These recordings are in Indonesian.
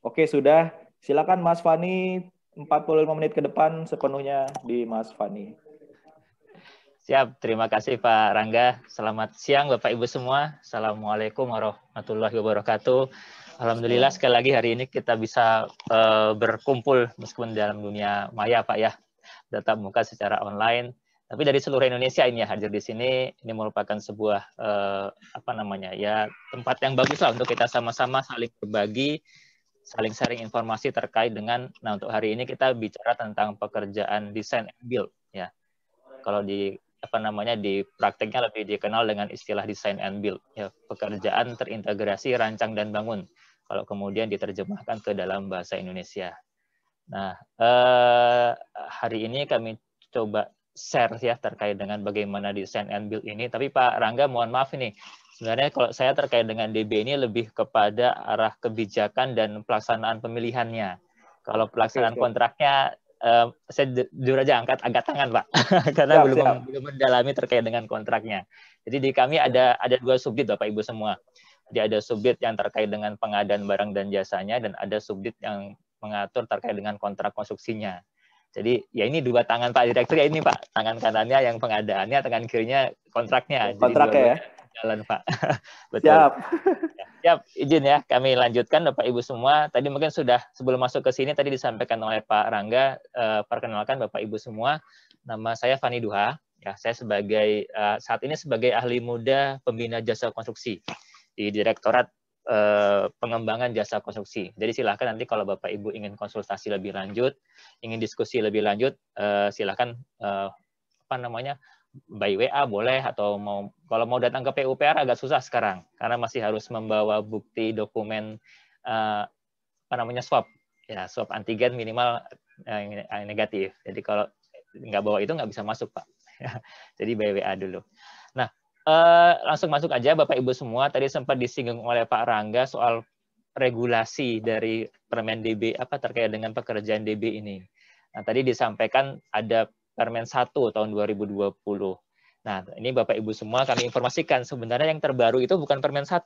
Oke, sudah. Silakan Mas Fani, 45 menit ke depan sepenuhnya di Mas Fani. Siap, terima kasih Pak Rangga. Selamat siang Bapak Ibu semua. Assalamualaikum warahmatullahi wabarakatuh. Alhamdulillah sekali lagi hari ini kita bisa berkumpul meskipun dalam dunia maya Pak ya, tatap muka secara online. Tapi dari seluruh Indonesia ini ya hadir di sini, ini merupakan sebuah tempat yang bagus lah untuk kita sama-sama saling berbagi, saling sharing informasi terkait dengan. Nah, untuk hari ini kita bicara tentang pekerjaan desain and build ya. Kalau di di prakteknya lebih dikenal dengan istilah design and build ya, pekerjaan terintegrasi rancang dan bangun kalau kemudian diterjemahkan ke dalam bahasa Indonesia. Nah, hari ini kami coba share ya terkait dengan bagaimana design and build ini. Tapi Pak Rangga, mohon maaf ini, sebenarnya kalau saya terkait dengan DB ini lebih kepada arah kebijakan dan pelaksanaan pemilihannya. Kalau pelaksanaan kontraknya, saya jujur aja angkat tangan Pak, karena belum mendalami terkait dengan kontraknya. Jadi di kami ada dua subdit Bapak Ibu semua. Jadi ada subdit yang terkait dengan pengadaan barang dan jasanya, dan ada subdit yang mengatur terkait dengan kontrak konstruksinya. Jadi ya ini dua tangan Pak Direktur ya, ini Pak, tangan kanannya yang pengadaannya, tangan kirinya kontraknya. Jadi dua-duanya jalan Pak. Betul. Siap. Siap, izin ya kami lanjutkan Bapak Ibu semua. Tadi mungkin sudah sebelum masuk ke sini tadi disampaikan oleh Pak Rangga, perkenalkan Bapak Ibu semua, nama saya Fani Duha. Ya, saya sebagai saat ini sebagai ahli muda pembina jasa konstruksi di Direktorat Pengembangan Jasa Konstruksi. Jadi silakan nanti kalau Bapak Ibu ingin konsultasi lebih lanjut, ingin diskusi lebih lanjut, silakan by WA boleh, atau kalau mau datang ke PUPR agak susah sekarang karena masih harus membawa bukti dokumen swab ya, swab antigen minimal negatif. Jadi kalau nggak bawa itu nggak bisa masuk Pak. Jadi by WA dulu. Nah, langsung masuk aja Bapak Ibu semua. Tadi sempat disinggung oleh Pak Rangga soal regulasi dari Permen DB terkait dengan pekerjaan DB ini. Nah, tadi disampaikan ada Permen 1 tahun 2020. Nah, ini Bapak Ibu semua kami informasikan sebenarnya yang terbaru itu bukan Permen 1,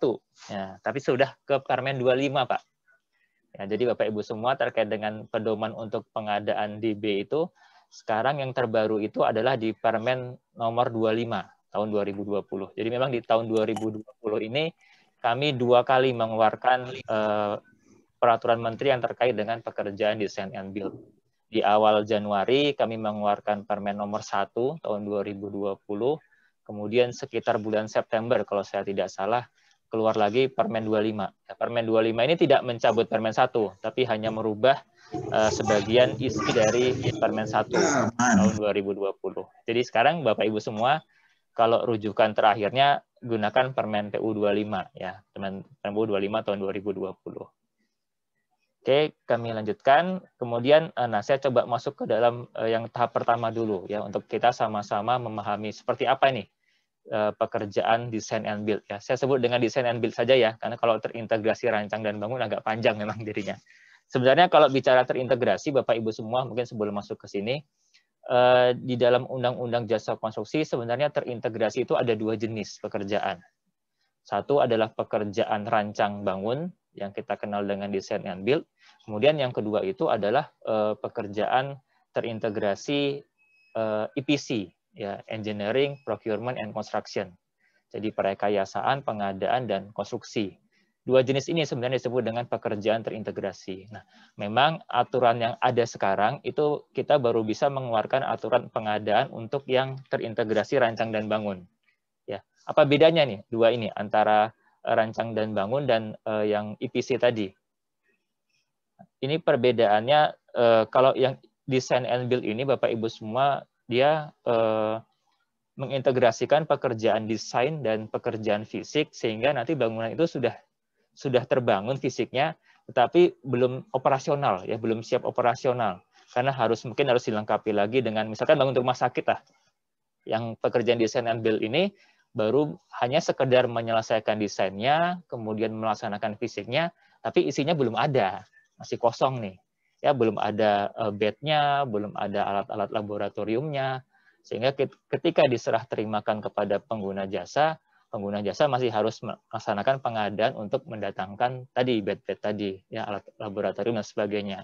ya, tapi sudah ke Permen 25, Pak. Ya, jadi Bapak Ibu semua terkait dengan pedoman untuk pengadaan DB itu, sekarang yang terbaru itu adalah di Permen nomor 25 tahun 2020. Jadi memang di tahun 2020 ini kami 2 kali mengeluarkan peraturan menteri yang terkait dengan pekerjaan desain and build. Di awal Januari kami mengeluarkan Permen nomor 1 tahun 2020, kemudian sekitar bulan September kalau saya tidak salah keluar lagi Permen 25. Permen 25 ini tidak mencabut Permen 1, tapi hanya merubah sebagian isi dari Permen 1 tahun 2020. Jadi sekarang Bapak Ibu semua, kalau rujukan terakhirnya gunakan Permen PU 25 ya, Permen PU 25 tahun 2020. Oke, kami lanjutkan. Kemudian, saya coba masuk ke dalam yang tahap pertama dulu ya, untuk kita sama-sama memahami seperti apa nih pekerjaan design and build ya. Saya sebut dengan design and build saja ya, karena kalau terintegrasi rancang dan bangun agak panjang memang dirinya. Sebenarnya kalau bicara terintegrasi, Bapak Ibu semua mungkin sebelum masuk ke sini, di dalam Undang-Undang Jasa Konstruksi sebenarnya terintegrasi itu ada 2 jenis pekerjaan. Satu adalah pekerjaan rancang bangun yang kita kenal dengan design and build. Kemudian yang kedua itu adalah pekerjaan terintegrasi EPC, ya, Engineering, Procurement, and Construction. Jadi perekayasaan, pengadaan, dan konstruksi. 2 jenis ini sebenarnya disebut dengan pekerjaan terintegrasi. Nah, memang aturan yang ada sekarang itu kita baru bisa mengeluarkan aturan pengadaan untuk yang terintegrasi rancang dan bangun. Ya, apa bedanya nih 2 ini antara rancang dan bangun dan yang EPC tadi? Ini perbedaannya, kalau yang design and build ini Bapak Ibu semua, dia mengintegrasikan pekerjaan desain dan pekerjaan fisik sehingga nanti bangunan itu sudah terbangun fisiknya, tetapi belum operasional ya, belum siap operasional karena mungkin harus dilengkapi lagi dengan misalkan bangun rumah sakit lah. Yang pekerjaan desain and build ini baru hanya sekedar menyelesaikan desainnya, kemudian melaksanakan fisiknya, tapi isinya belum ada, masih kosong nih. Ya, belum ada bednya, belum ada alat-alat laboratoriumnya, sehingga ketika diserah terimakan kepada pengguna jasa, pengguna jasa masih harus melaksanakan pengadaan untuk mendatangkan tadi bed-bed tadi, ya alat laboratorium dan sebagainya.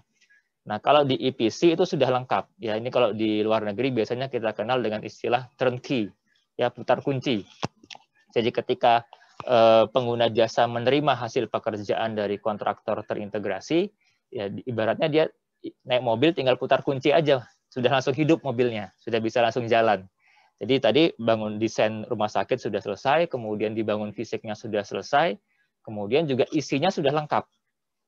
Nah, kalau di EPC itu sudah lengkap. Ya, ini kalau di luar negeri biasanya kita kenal dengan istilah turnkey, ya putar kunci. Jadi ketika pengguna jasa menerima hasil pekerjaan dari kontraktor terintegrasi, ya ibaratnya dia naik mobil tinggal putar kunci aja, sudah langsung hidup mobilnya, sudah bisa langsung jalan. Jadi tadi bangun desain rumah sakit sudah selesai, kemudian dibangun fisiknya sudah selesai, kemudian juga isinya sudah lengkap.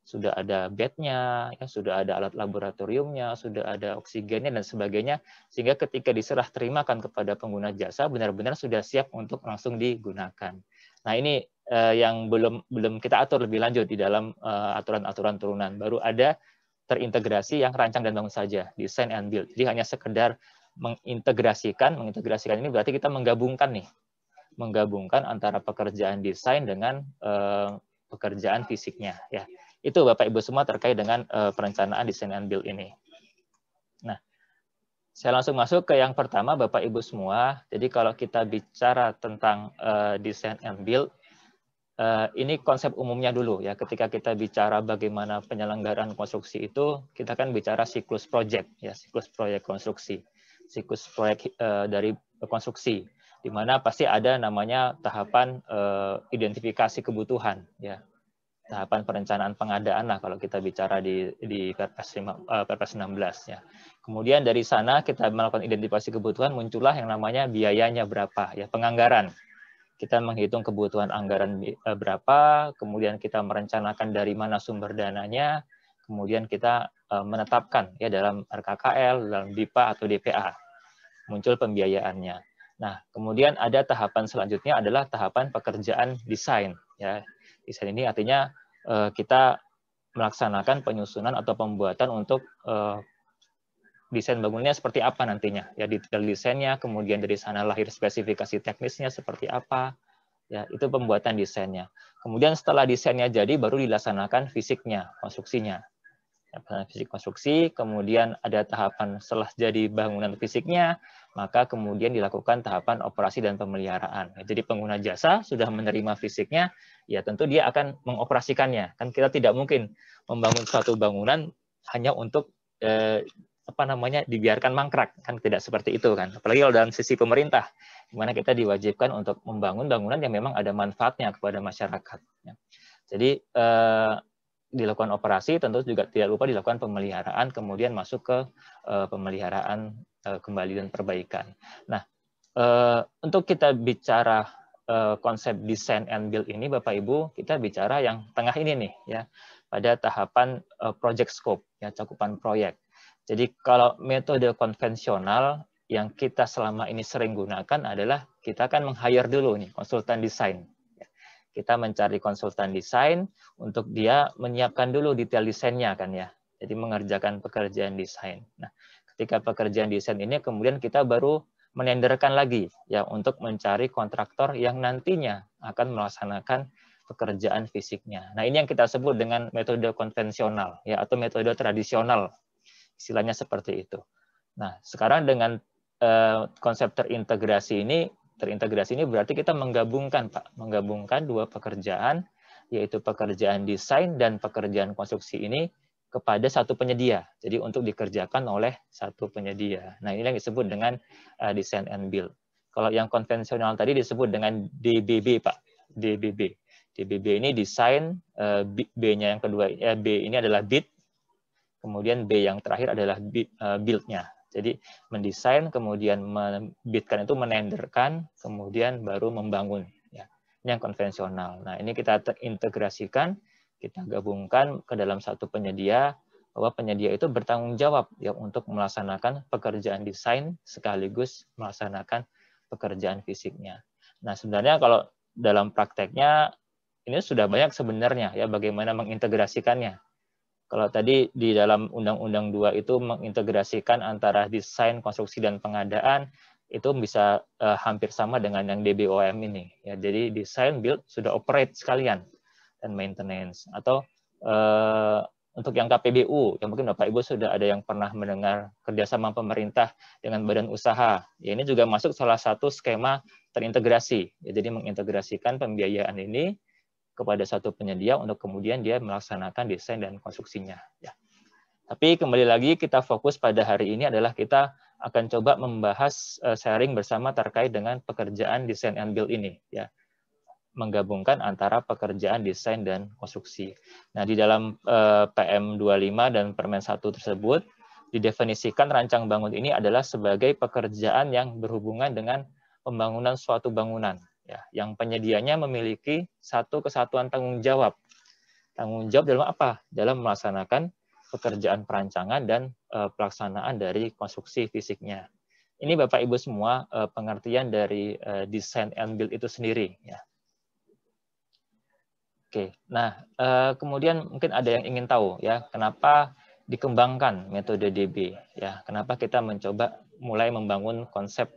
Sudah ada bednya, ya, sudah ada alat laboratoriumnya, sudah ada oksigennya dan sebagainya, sehingga ketika diserah terimakan kepada pengguna jasa benar-benar sudah siap untuk langsung digunakan. Nah ini yang belum kita atur lebih lanjut di dalam aturan-aturan turunan. Baru ada terintegrasi yang rancang dan bangun saja, design and build. Jadi hanya sekedar mengintegrasikan ini berarti kita menggabungkan antara pekerjaan desain dengan pekerjaan fisiknya, ya. Itu Bapak Ibu semua terkait dengan perencanaan desain and build ini. Nah, saya langsung masuk ke yang pertama Bapak Ibu semua. Jadi kalau kita bicara tentang desain and build, ini konsep umumnya dulu ya. Ketika kita bicara bagaimana penyelenggaraan konstruksi itu, kita kan bicara siklus proyek ya, siklus proyek konstruksi, siklus proyek dari konstruksi, di mana pasti ada namanya tahapan identifikasi kebutuhan ya. Tahapan perencanaan pengadaan lah kalau kita bicara di Perpres 16 ya. Kemudian dari sana kita melakukan identifikasi kebutuhan, muncullah yang namanya biayanya berapa ya, penganggaran. Kita menghitung kebutuhan anggaran berapa, kemudian kita merencanakan dari mana sumber dananya, kemudian kita menetapkan ya dalam RKKL, dalam DIPA atau DPA. Muncul pembiayaannya. Nah, kemudian ada tahapan selanjutnya adalah tahapan pekerjaan desain ya. Desain ini artinya kita melaksanakan penyusunan atau pembuatan untuk desain bangunannya seperti apa nantinya. Ya, detail desainnya, kemudian dari sana lahir spesifikasi teknisnya seperti apa. Ya, itu pembuatan desainnya. Kemudian setelah desainnya jadi baru dilaksanakan fisiknya, konstruksinya. Fisik konstruksi, kemudian ada tahapan setelah jadi bangunan fisiknya, maka kemudian dilakukan tahapan operasi dan pemeliharaan. Jadi pengguna jasa sudah menerima fisiknya, ya tentu dia akan mengoperasikannya. Kan kita tidak mungkin membangun suatu bangunan hanya untuk dibiarkan mangkrak, kan tidak seperti itu kan. Apalagi kalau dalam sisi pemerintah, di mana kita diwajibkan untuk membangun bangunan yang memang ada manfaatnya kepada masyarakat. Jadi dilakukan operasi, tentu juga tidak lupa dilakukan pemeliharaan, kemudian masuk ke pemeliharaan kembali dan perbaikan. Nah, untuk kita bicara konsep design and build ini, Bapak Ibu, kita bicara yang tengah ini nih, ya, pada tahapan project scope, ya, cakupan proyek. Jadi kalau metode konvensional yang kita selama ini sering gunakan adalah kita akan meng-hire dulu nih konsultan desain. Kita mencari konsultan desain untuk dia menyiapkan dulu detail desainnya kan ya. Jadi mengerjakan pekerjaan desain. Nah, ketika pekerjaan desain ini kemudian kita baru menenderkan lagi ya untuk mencari kontraktor yang nantinya akan melaksanakan pekerjaan fisiknya. Nah, ini yang kita sebut dengan metode konvensional ya atau metode tradisional. Istilahnya seperti itu. Nah, sekarang dengan konsep terintegrasi ini berarti kita menggabungkan, Pak, menggabungkan dua pekerjaan, yaitu pekerjaan desain dan pekerjaan konstruksi ini kepada satu penyedia. Jadi untuk dikerjakan oleh satu penyedia. Nah, ini yang disebut dengan design and build. Kalau yang konvensional tadi disebut dengan DBB, Pak. DBB. DBB ini desain, B-nya yang kedua, B ini adalah bid, kemudian B yang terakhir adalah build-nya. Jadi mendesain, kemudian membidkan itu menenderkan, kemudian baru membangun. Ya. Ini yang konvensional. Nah, ini kita integrasikan, kita gabungkan ke dalam satu penyedia, bahwa penyedia itu bertanggung jawab ya untuk melaksanakan pekerjaan desain sekaligus melaksanakan pekerjaan fisiknya. Nah, sebenarnya kalau dalam prakteknya ini sudah banyak sebenarnya ya bagaimana mengintegrasikannya. Kalau tadi di dalam Undang-Undang 2 itu mengintegrasikan antara desain, konstruksi, dan pengadaan, itu bisa hampir sama dengan yang DBOM ini. Ya, jadi desain, build, sudah operate sekalian, dan maintenance. Atau Untuk yang KPBU, yang mungkin Bapak Ibu sudah ada yang pernah mendengar kerjasama pemerintah dengan badan usaha. Ya, ini juga masuk salah satu skema terintegrasi. Ya, jadi mengintegrasikan pembiayaan ini kepada satu penyedia untuk kemudian dia melaksanakan desain dan konstruksinya. Ya. Tapi kembali lagi kita fokus pada hari ini adalah kita akan coba membahas sharing bersama terkait dengan pekerjaan desain and build ini. Ya. Menggabungkan antara pekerjaan desain dan konstruksi. Nah, di dalam PM 25 dan Permen 1 tersebut didefinisikan rancang bangun ini adalah sebagai pekerjaan yang berhubungan dengan pembangunan suatu bangunan, ya, yang penyedianya memiliki satu kesatuan tanggung jawab. Tanggung jawab dalam apa? Dalam melaksanakan pekerjaan perancangan dan pelaksanaan dari konstruksi fisiknya. Ini Bapak Ibu semua pengertian dari design and build itu sendiri, ya. Oke, nah kemudian mungkin ada yang ingin tahu ya kenapa dikembangkan metode DB ya, kenapa kita mencoba mulai membangun konsep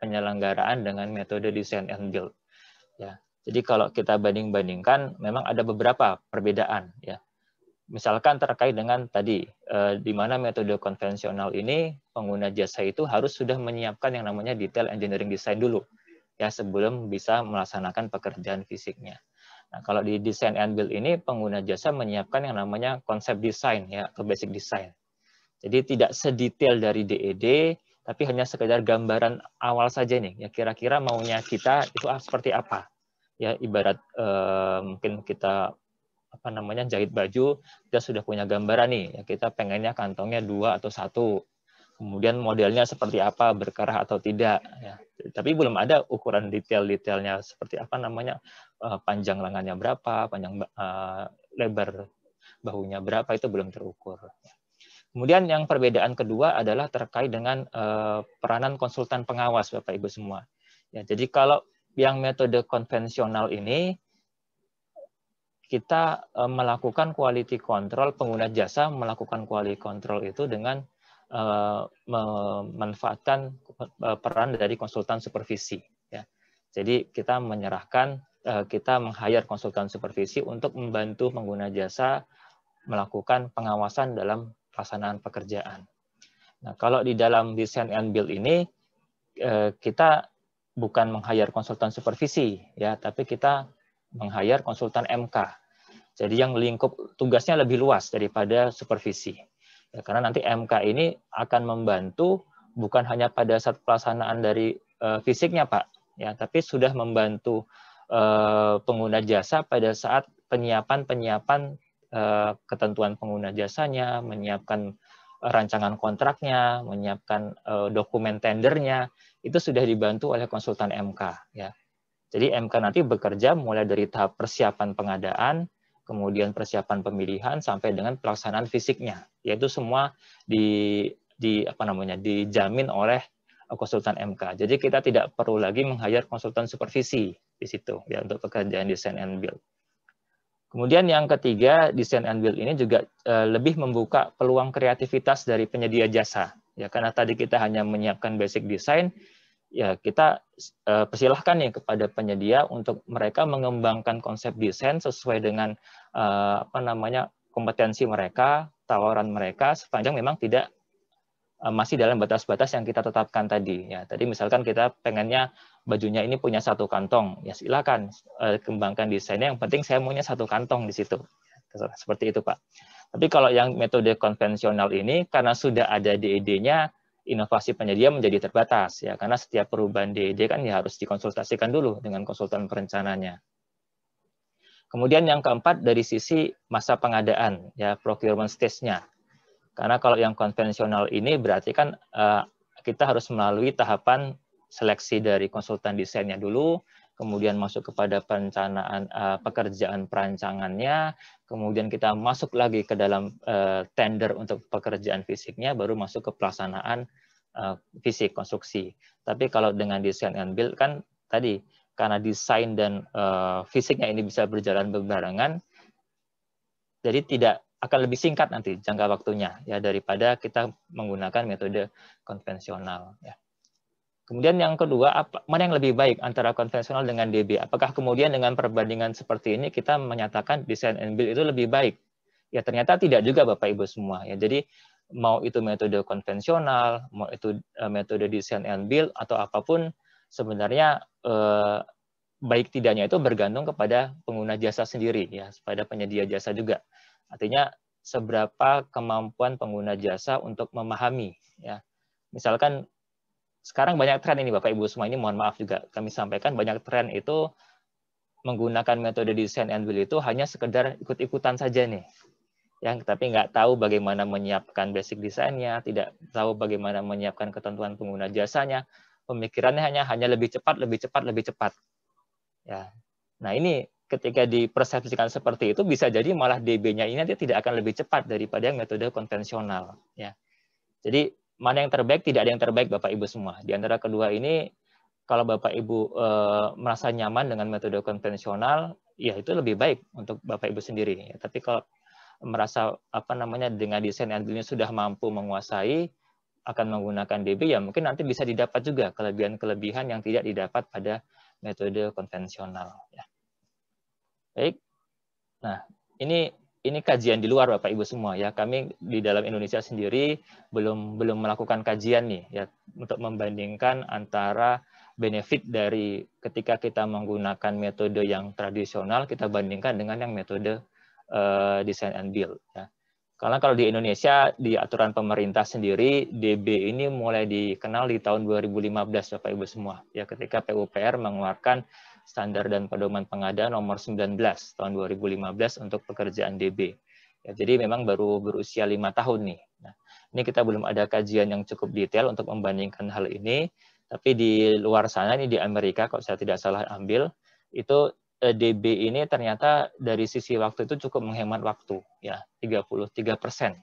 penyelenggaraan dengan metode design and build ya. Jadi kalau kita banding-bandingkan memang ada beberapa perbedaan ya. Misalkan terkait dengan tadi di mana metode konvensional ini pengguna jasa itu harus sudah menyiapkan yang namanya detail engineering design dulu ya sebelum bisa melaksanakan pekerjaan fisiknya. Nah, kalau di design and build ini pengguna jasa menyiapkan yang namanya konsep desain ya atau basic design. Jadi tidak sedetail dari DED, tapi hanya sekedar gambaran awal saja nih. Ya kira-kira maunya kita itu seperti apa? Ya ibarat mungkin kita jahit baju, kita sudah punya gambaran nih. Ya kita pengennya kantongnya 2 atau 1. Kemudian modelnya seperti apa, berkerah atau tidak. Ya. Tapi belum ada ukuran detail-detailnya seperti panjang lengannya berapa, panjang lebar bahunya berapa, itu belum terukur. Kemudian yang perbedaan kedua adalah terkait dengan peranan konsultan pengawas, Bapak Ibu semua. Ya, jadi kalau yang metode konvensional ini, kita melakukan quality control, pengguna jasa melakukan quality control itu dengan memanfaatkan peran dari konsultan supervisi. Ya. Jadi kita meng-hire konsultan supervisi untuk membantu pengguna jasa melakukan pengawasan dalam pelaksanaan pekerjaan. Nah, kalau di dalam design and build ini kita bukan meng-hire konsultan supervisi, ya, tapi kita meng-hire konsultan MK. Jadi yang lingkup tugasnya lebih luas daripada supervisi. Ya, karena nanti MK ini akan membantu bukan hanya pada saat pelaksanaan dari fisiknya, Pak, ya, tapi sudah membantu pengguna jasa pada saat penyiapan ketentuan pengguna jasanya, menyiapkan rancangan kontraknya, menyiapkan dokumen tendernya, itu sudah dibantu oleh konsultan MK. Ya. Jadi MK nanti bekerja mulai dari tahap persiapan pengadaan, kemudian persiapan pemilihan sampai dengan pelaksanaan fisiknya, yaitu semua dijamin oleh konsultan MK. Jadi kita tidak perlu lagi meng-hire konsultan supervisi di situ ya untuk pekerjaan design and build. Kemudian yang ketiga, design and build ini juga lebih membuka peluang kreativitas dari penyedia jasa. Ya karena tadi kita hanya menyiapkan basic design, ya kita persilahkan nih kepada penyedia untuk mereka mengembangkan konsep desain sesuai dengan kompetensi mereka, tawaran mereka, sepanjang memang tidak masih dalam batas-batas yang kita tetapkan tadi. Ya, tadi misalkan kita pengennya bajunya ini punya 1 kantong, ya silakan kembangkan desainnya. Yang penting saya maunya 1 kantong di situ. Seperti itu, Pak. Tapi kalau yang metode konvensional ini, karena sudah ada DED-nya, inovasi penyedia menjadi terbatas ya karena setiap perubahan DED kan ya harus dikonsultasikan dulu dengan konsultan perencananya. Kemudian yang keempat dari sisi masa pengadaan ya procurement stage-nya. Karena kalau yang konvensional ini berarti kan kita harus melalui tahapan seleksi dari konsultan desainnya dulu, kemudian masuk kepada perencanaan pekerjaan perancangannya, kemudian kita masuk lagi ke dalam tender untuk pekerjaan fisiknya, baru masuk ke pelaksanaan fisik konstruksi. Tapi kalau dengan design and build kan tadi karena desain dan fisiknya ini bisa berjalan berbarengan, jadi tidak akan lebih singkat nanti jangka waktunya ya daripada kita menggunakan metode konvensional. Ya. Kemudian yang kedua, mana yang lebih baik antara konvensional dengan DB? Apakah kemudian dengan perbandingan seperti ini kita menyatakan design and build itu lebih baik Ya ternyata tidak juga Bapak Ibu semua ya. Jadi mau itu metode konvensional, mau itu metode design and build atau apapun, sebenarnya baik tidaknya itu bergantung kepada pengguna jasa sendiri ya, pada penyedia jasa juga. Artinya seberapa kemampuan pengguna jasa untuk memahami ya. Misalkan sekarang banyak tren ini Bapak Ibu semua, ini mohon maaf juga kami sampaikan, banyak tren itu menggunakan metode design and build itu hanya sekedar ikut-ikutan saja nih. Yang tapi nggak tahu bagaimana menyiapkan basic desainnya, tidak tahu bagaimana menyiapkan ketentuan pengguna jasanya, pemikirannya hanya lebih cepat, lebih cepat, lebih cepat. Ya. Nah ini ketika dipersepsikan seperti itu bisa jadi malah DB-nya ini nanti tidak akan lebih cepat daripada metode konvensional. Ya. Jadi mana yang terbaik, tidak ada yang terbaik Bapak Ibu semua. Di antara kedua ini, kalau Bapak Ibu merasa nyaman dengan metode konvensional, ya itu lebih baik untuk Bapak Ibu sendiri. Ya. Tapi kalau merasa dengan desain and build-nya sudah mampu menguasai, akan menggunakan DB, ya mungkin nanti bisa didapat juga kelebihan-kelebihan yang tidak didapat pada metode konvensional. Ya. Baik. Nah, ini kajian di luar Bapak Ibu semua ya. Kami di dalam Indonesia sendiri belum melakukan kajian nih ya untuk membandingkan antara benefit dari ketika kita menggunakan metode yang tradisional kita bandingkan dengan yang metode design and build ya. Karena kalau di Indonesia di aturan pemerintah sendiri DB ini mulai dikenal di tahun 2015 Bapak Ibu semua ya, ketika PUPR mengeluarkan standar dan pedoman pengadaan nomor 19 tahun 2015 untuk pekerjaan DB. Ya, jadi memang baru berusia 5 tahun nih. Nah, ini kita belum ada kajian yang cukup detail untuk membandingkan hal ini, tapi di luar sana ini di Amerika kalau saya tidak salah ambil itu DB ini ternyata dari sisi waktu itu cukup menghemat waktu ya 33%.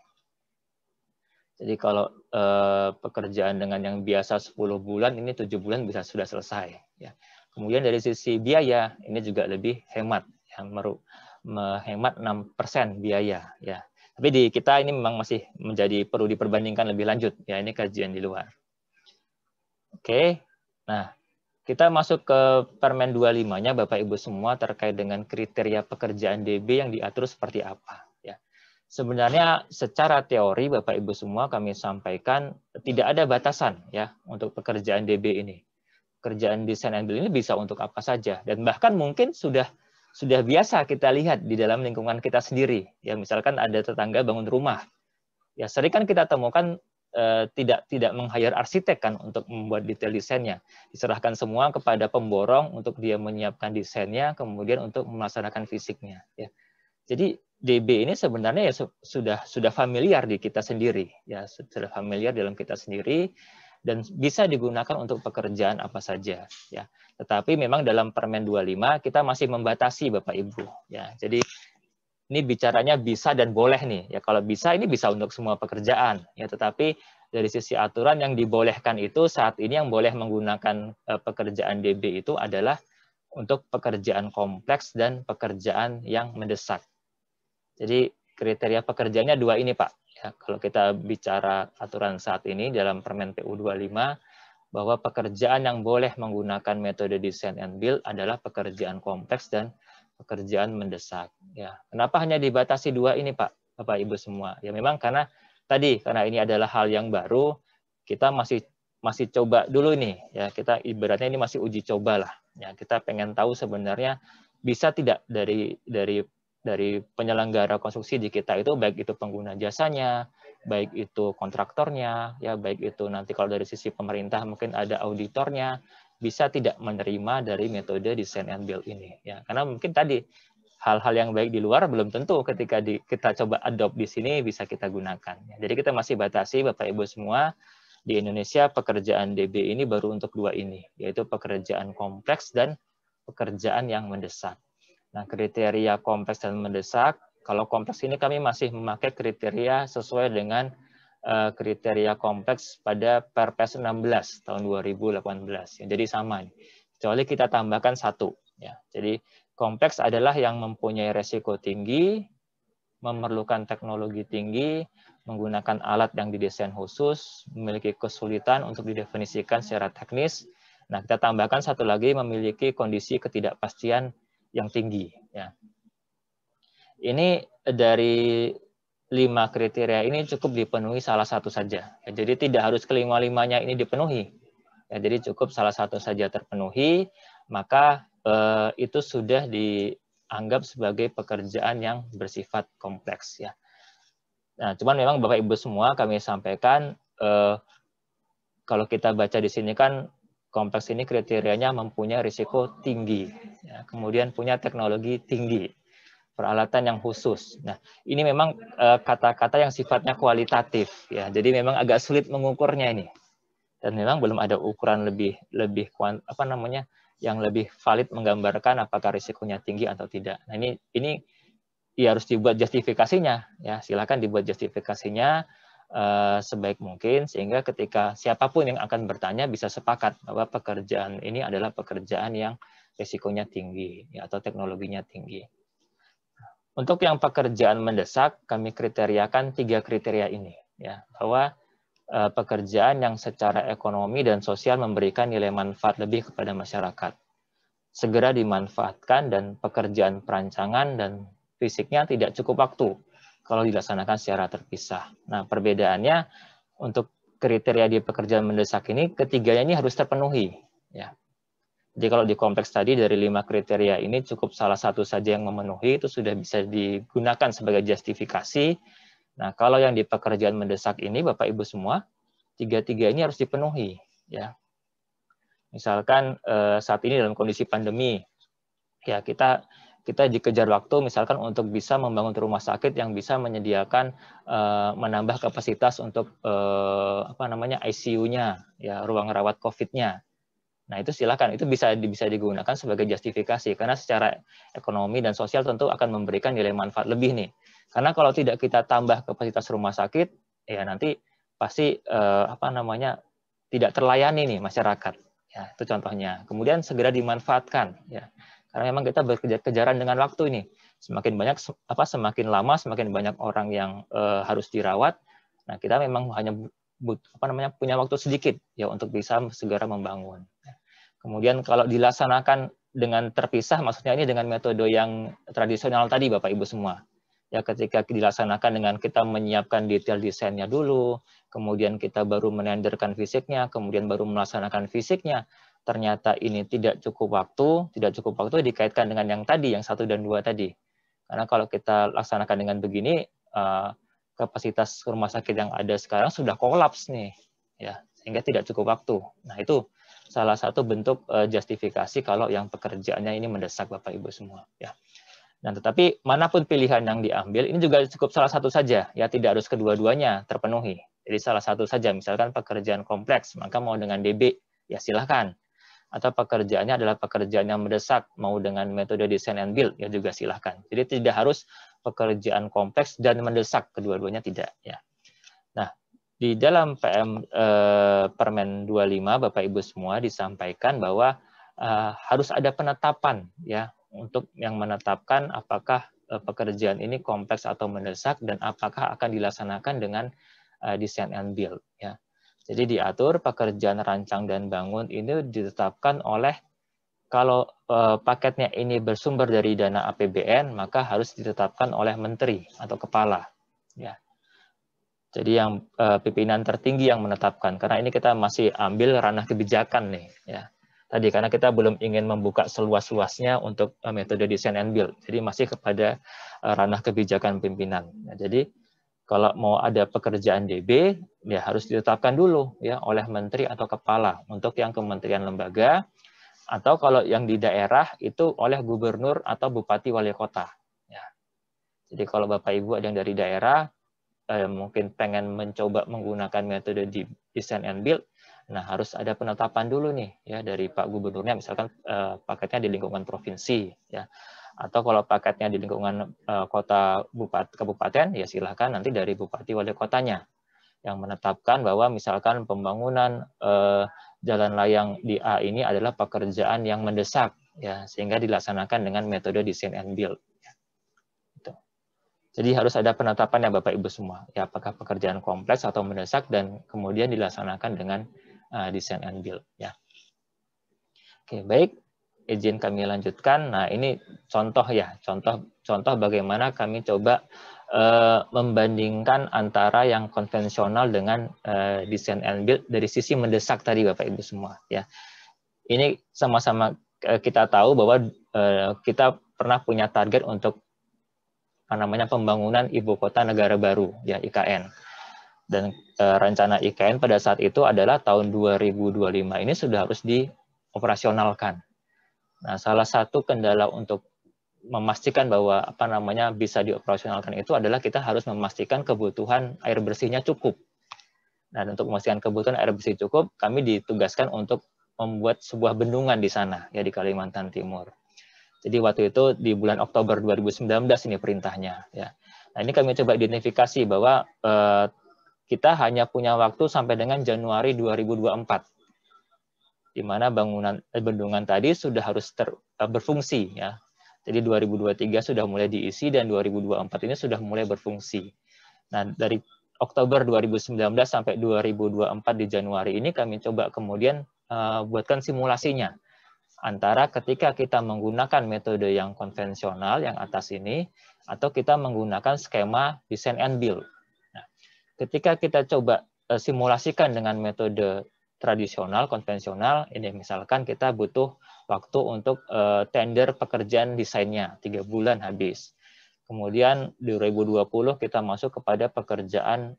Jadi kalau pekerjaan dengan yang biasa 10 bulan ini 7 bulan bisa sudah selesai ya. Kemudian dari sisi biaya ini juga lebih hemat ya, menghemat 6% biaya ya. Tapi di kita ini memang masih menjadi perlu diperbandingkan lebih lanjut ya, ini kajian di luar. Oke. Nah, kita masuk ke Permen 25-nya Bapak Ibu semua terkait dengan kriteria pekerjaan DB yang diatur seperti apa ya. Sebenarnya secara teori Bapak Ibu semua kami sampaikan tidak ada batasan ya untuk pekerjaan DB ini. Pekerjaan desain and build ini bisa untuk apa saja dan bahkan mungkin sudah biasa kita lihat di dalam lingkungan kita sendiri. Ya misalkan ada tetangga bangun rumah. Ya sering kan kita temukan tidak meng-hire arsitek kan untuk membuat detail desainnya. Diserahkan semua kepada pemborong untuk dia menyiapkan desainnya, kemudian untuk melaksanakan fisiknya. Ya. Jadi DB ini sebenarnya ya sudah familiar di kita sendiri, ya sudah familiar dalam kita sendiri dan bisa digunakan untuk pekerjaan apa saja. Ya. Tetapi memang dalam Permen 25 kita masih membatasi Bapak Ibu. Ya. Jadi ini bicaranya bisa dan boleh nih. Ya kalau bisa ini bisa untuk semua pekerjaan. Ya tetapi dari sisi aturan yang dibolehkan itu saat ini yang boleh menggunakan pekerjaan DB itu adalah untuk pekerjaan kompleks dan pekerjaan yang mendesak. Jadi kriteria pekerjaannya dua ini Pak. Ya, kalau kita bicara aturan saat ini dalam Permen PU 25 bahwa pekerjaan yang boleh menggunakan metode design and build adalah pekerjaan kompleks dan pekerjaan mendesak. Ya, kenapa hanya dibatasi dua ini Pak, Bapak Ibu semua? Ya memang karena ini adalah hal yang baru, kita masih coba dulu nih. Ya kita ibaratnya ini masih uji coba lah. Ya kita pengen tahu sebenarnya bisa tidak dari penyelenggara konstruksi di kita itu baik itu pengguna jasanya, baik itu kontraktornya, ya baik itu nanti kalau dari sisi pemerintah mungkin ada auditornya, bisa tidak menerima dari metode design and build ini ya karena mungkin tadi hal-hal yang baik di luar belum tentu ketika kita coba adopt di sini bisa kita gunakan. Jadi kita masih batasi Bapak Ibu semua di Indonesia pekerjaan DB ini baru untuk dua ini yaitu pekerjaan kompleks dan pekerjaan yang mendesak. Nah, kriteria kompleks dan mendesak, kalau kompleks ini kami masih memakai kriteria sesuai dengan kriteria kompleks pada Perpres 16 tahun 2018. Jadi sama, kecuali kita tambahkan satu. Ya. Jadi kompleks adalah yang mempunyai resiko tinggi, memerlukan teknologi tinggi, menggunakan alat yang didesain khusus, memiliki kesulitan untuk didefinisikan secara teknis. Nah, kita tambahkan satu lagi, memiliki kondisi ketidakpastian yang tinggi. Ya. Ini dari 5 kriteria ini cukup dipenuhi salah satu saja. Ya, jadi tidak harus kelima-limanya ini dipenuhi. Ya, jadi cukup salah satu saja terpenuhi, maka itu sudah dianggap sebagai pekerjaan yang bersifat kompleks. Ya. Nah, cuman memang Bapak Ibu semua kami sampaikan, kalau kita baca di sini kan kompleks ini kriterianya mempunyai risiko tinggi, ya, kemudian punya teknologi tinggi, peralatan yang khusus. Nah, ini memang kata-kata yang sifatnya kualitatif, ya. Jadi memang agak sulit mengukurnya ini. Dan memang belum ada ukuran yang lebih valid menggambarkan apakah risikonya tinggi atau tidak. Nah, ini ya harus dibuat justifikasinya, ya. Silakan dibuat justifikasinya sebaik mungkin sehingga ketika siapapun yang akan bertanya bisa sepakat bahwa pekerjaan ini adalah pekerjaan yang risikonya tinggi, ya, atau teknologinya tinggi. Untuk yang pekerjaan mendesak, kami kriteriakan 3 kriteria ini, ya, bahwa pekerjaan yang secara ekonomi dan sosial memberikan nilai manfaat lebih kepada masyarakat, segera dimanfaatkan, dan pekerjaan perancangan dan fisiknya tidak cukup waktu kalau dilaksanakan secara terpisah. Nah, perbedaannya untuk kriteria di pekerjaan mendesak ini, ketiganya ini harus terpenuhi, ya. Jadi kalau di kompleks tadi dari 5 kriteria ini cukup salah satu saja yang memenuhi, itu sudah bisa digunakan sebagai justifikasi. Nah, kalau yang di pekerjaan mendesak ini, Bapak Ibu semua, 3-3 ini harus dipenuhi, ya. Misalkan saat ini dalam kondisi pandemi, ya kita dikejar waktu misalkan untuk bisa membangun rumah sakit yang bisa menyediakan menambah kapasitas untuk ICU-nya, ya, ruang rawat COVID-nya. Nah, itu silakan, itu bisa digunakan sebagai justifikasi, karena secara ekonomi dan sosial tentu akan memberikan nilai manfaat lebih nih. Karena kalau tidak kita tambah kapasitas rumah sakit, ya nanti pasti tidak terlayani nih masyarakat. Ya, itu contohnya. Kemudian segera dimanfaatkan, ya. Karena memang kita berkejar-kejaran dengan waktu ini. Semakin lama semakin banyak orang yang harus dirawat. Nah, kita memang hanya punya waktu sedikit, ya, untuk bisa segera membangun. Kemudian kalau dilaksanakan dengan terpisah, maksudnya ini dengan metode yang tradisional tadi, Bapak Ibu semua. Ya, ketika dilaksanakan dengan kita menyiapkan detail desainnya dulu, kemudian kita baru menenderkan fisiknya, kemudian baru melaksanakan fisiknya, ternyata ini tidak cukup waktu dikaitkan dengan yang tadi, yang 1 dan 2 tadi. Karena kalau kita laksanakan dengan begini, kapasitas rumah sakit yang ada sekarang sudah kolaps nih, ya, sehingga tidak cukup waktu. Nah, itu salah satu bentuk justifikasi kalau yang pekerjaannya ini mendesak, Bapak Ibu semua, ya. Nah, tetapi manapun pilihan yang diambil, ini juga cukup salah satu saja, ya, tidak harus kedua-duanya terpenuhi. Jadi salah satu saja, misalkan pekerjaan kompleks, maka mau dengan DB, ya silahkan. Atau pekerjaannya adalah pekerjaan yang mendesak, mau dengan metode design and build, ya juga silahkan. Jadi tidak harus pekerjaan kompleks dan mendesak, kedua-duanya tidak, ya. Nah, di dalam Permen 25, Bapak Ibu semua, disampaikan bahwa harus ada penetapan, ya, untuk yang menetapkan apakah pekerjaan ini kompleks atau mendesak dan apakah akan dilaksanakan dengan design and build, ya. Jadi diatur pekerjaan rancang dan bangun ini ditetapkan oleh, kalau paketnya ini bersumber dari dana APBN, maka harus ditetapkan oleh menteri atau kepala, ya. Jadi yang pimpinan tertinggi yang menetapkan, karena ini kita masih ambil ranah kebijakan nih, ya. Tadi karena kita belum ingin membuka seluas-luasnya untuk metode design and build, jadi masih kepada ranah kebijakan pimpinan. Nah, jadi kalau mau ada pekerjaan DB, ya harus ditetapkan dulu, ya, oleh menteri atau kepala untuk yang kementerian lembaga, atau kalau yang di daerah itu oleh gubernur atau bupati wali kota. Ya. Jadi kalau Bapak Ibu ada yang dari daerah, mungkin pengen mencoba menggunakan metode di design and build, nah harus ada penetapan dulu nih, ya, dari Pak Gubernurnya, misalkan paketnya di lingkungan provinsi, ya. Atau kalau paketnya di lingkungan kota kabupaten, ya silahkan nanti dari bupati wali kotanya yang menetapkan bahwa misalkan pembangunan jalan layang di A ini adalah pekerjaan yang mendesak, ya, sehingga dilaksanakan dengan metode design and build. Gitu. Jadi harus ada penetapan ya Bapak Ibu semua, ya, apakah pekerjaan kompleks atau mendesak dan kemudian dilaksanakan dengan design and build, ya. Oke, baik. izin kami lanjutkan. Nah, ini contoh ya, contoh bagaimana kami coba membandingkan antara yang konvensional dengan design and build dari sisi mendesak tadi Bapak Ibu semua ya. Ini sama-sama kita tahu bahwa kita pernah punya target untuk pembangunan ibu kota negara baru ya, IKN. Dan rencana IKN pada saat itu adalah tahun 2025 ini sudah harus dioperasionalkan. Nah, salah satu kendala untuk memastikan bahwa bisa dioperasionalkan itu adalah kita harus memastikan kebutuhan air bersihnya cukup. Nah, untuk memastikan kebutuhan air bersih cukup, kami ditugaskan untuk membuat sebuah bendungan di sana ya, di Kalimantan Timur. Jadi waktu itu di bulan Oktober 2019 ini perintahnya ya. Nah, ini kami coba identifikasi bahwa kita hanya punya waktu sampai dengan Januari 2024. Di mana bangunan bendungan tadi sudah harus berfungsi ya. Jadi 2023 sudah mulai diisi dan 2024 ini sudah mulai berfungsi. Nah, dari Oktober 2019 sampai 2024 di Januari ini kami coba kemudian buatkan simulasinya antara ketika kita menggunakan metode yang konvensional yang atas ini atau kita menggunakan skema design and build. Nah, ketika kita coba simulasikan dengan metode tradisional, konvensional, ini misalkan kita butuh waktu untuk tender pekerjaan desainnya, 3 bulan habis. Kemudian di 2020 kita masuk kepada pekerjaan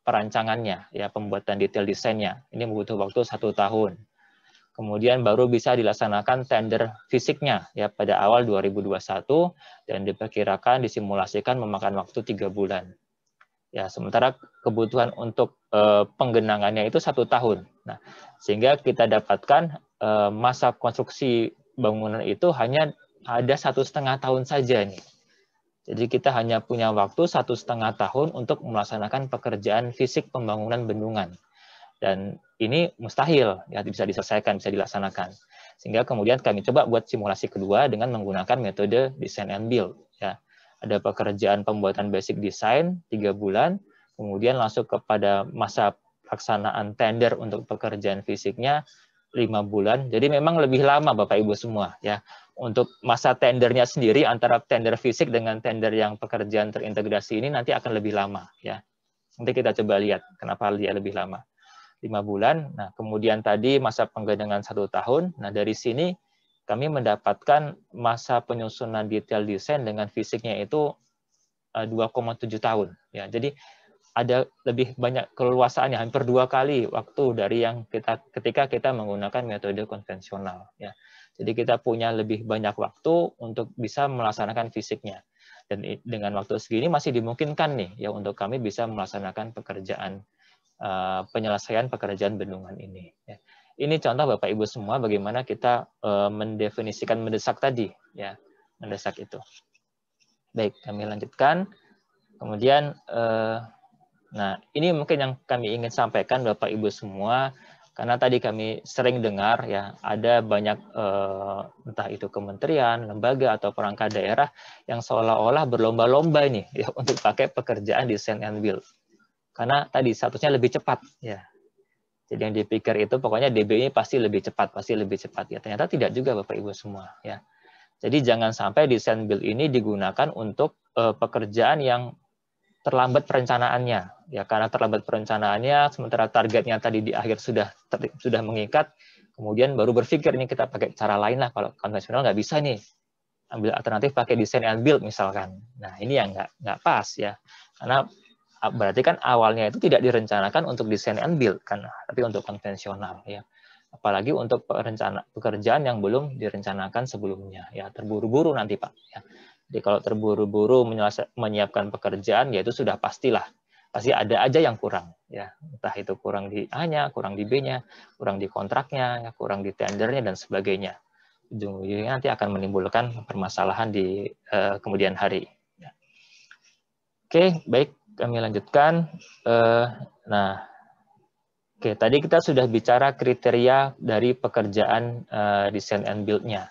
perancangannya, ya pembuatan detail desainnya. Ini butuh waktu 1 tahun. Kemudian baru bisa dilaksanakan tender fisiknya ya pada awal 2021 dan diperkirakan disimulasikan memakan waktu 3 bulan. Ya, sementara kebutuhan untuk penggenangannya itu 1 tahun. Nah, sehingga kita dapatkan masa konstruksi bangunan itu hanya ada 1,5 tahun saja nih. Jadi kita hanya punya waktu 1,5 tahun untuk melaksanakan pekerjaan fisik pembangunan bendungan. Dan ini mustahil ya bisa diselesaikan, bisa dilaksanakan. Sehingga kemudian kami coba buat simulasi kedua dengan menggunakan metode design and build ya. Ada pekerjaan pembuatan basic design 3 bulan, kemudian langsung kepada masa pelaksanaan tender untuk pekerjaan fisiknya 5 bulan. Jadi memang lebih lama Bapak Ibu semua ya. Untuk masa tendernya sendiri antara tender fisik dengan tender yang pekerjaan terintegrasi ini nanti akan lebih lama ya. Nanti kita coba lihat kenapa dia lebih lama. 5 bulan. Nah, kemudian tadi masa penggenangan 1 tahun. Nah, dari sini kami mendapatkan masa penyusunan detail desain dengan fisiknya itu 2,7 tahun. Ya, jadi ada lebih banyak keleluasaannya, hampir 2 kali waktu dari yang ketika kita menggunakan metode konvensional. Ya, jadi kita punya lebih banyak waktu untuk bisa melaksanakan fisiknya. Dan dengan waktu segini masih dimungkinkan nih ya untuk kami bisa melaksanakan pekerjaan penyelesaian pekerjaan bendungan ini. Ya. Ini contoh Bapak Ibu semua bagaimana kita mendefinisikan mendesak tadi, ya mendesak itu. Baik, kami lanjutkan. Kemudian, nah ini mungkin yang kami ingin sampaikan Bapak Ibu semua, karena tadi kami sering dengar ya ada banyak entah itu kementerian, lembaga atau perangkat daerah yang seolah-olah berlomba-lomba ini ya untuk pakai pekerjaan design and build. Karena tadi statusnya lebih cepat ya. Jadi yang dipikir itu pokoknya DB ini pasti lebih cepat ya. Ternyata tidak juga Bapak Ibu semua ya. Jadi jangan sampai design build ini digunakan untuk pekerjaan yang terlambat perencanaannya ya, karena terlambat perencanaannya sementara targetnya tadi di akhir sudah mengikat, kemudian baru berpikir ini kita pakai cara lain lah, kalau konvensional nggak bisa nih, ambil alternatif pakai design and build misalkan. Nah, ini yang nggak pas ya. Karena berarti kan awalnya itu tidak direncanakan untuk design and build kan, tapi untuk konvensional ya. Apalagi untuk pekerjaan yang belum direncanakan sebelumnya ya, terburu-buru nanti Pak ya. Jadi kalau terburu-buru menyiapkan pekerjaan ya itu sudah pasti ada aja yang kurang ya, entah itu kurang di A-nya, kurang di B-nya, kurang di kontraknya, ya, kurang di tendernya dan sebagainya. Ujung-ujungnya nanti akan menimbulkan permasalahan di kemudian hari. Ya. Oke, baik. Kami lanjutkan. Nah, oke, tadi kita sudah bicara kriteria dari pekerjaan design and build-nya.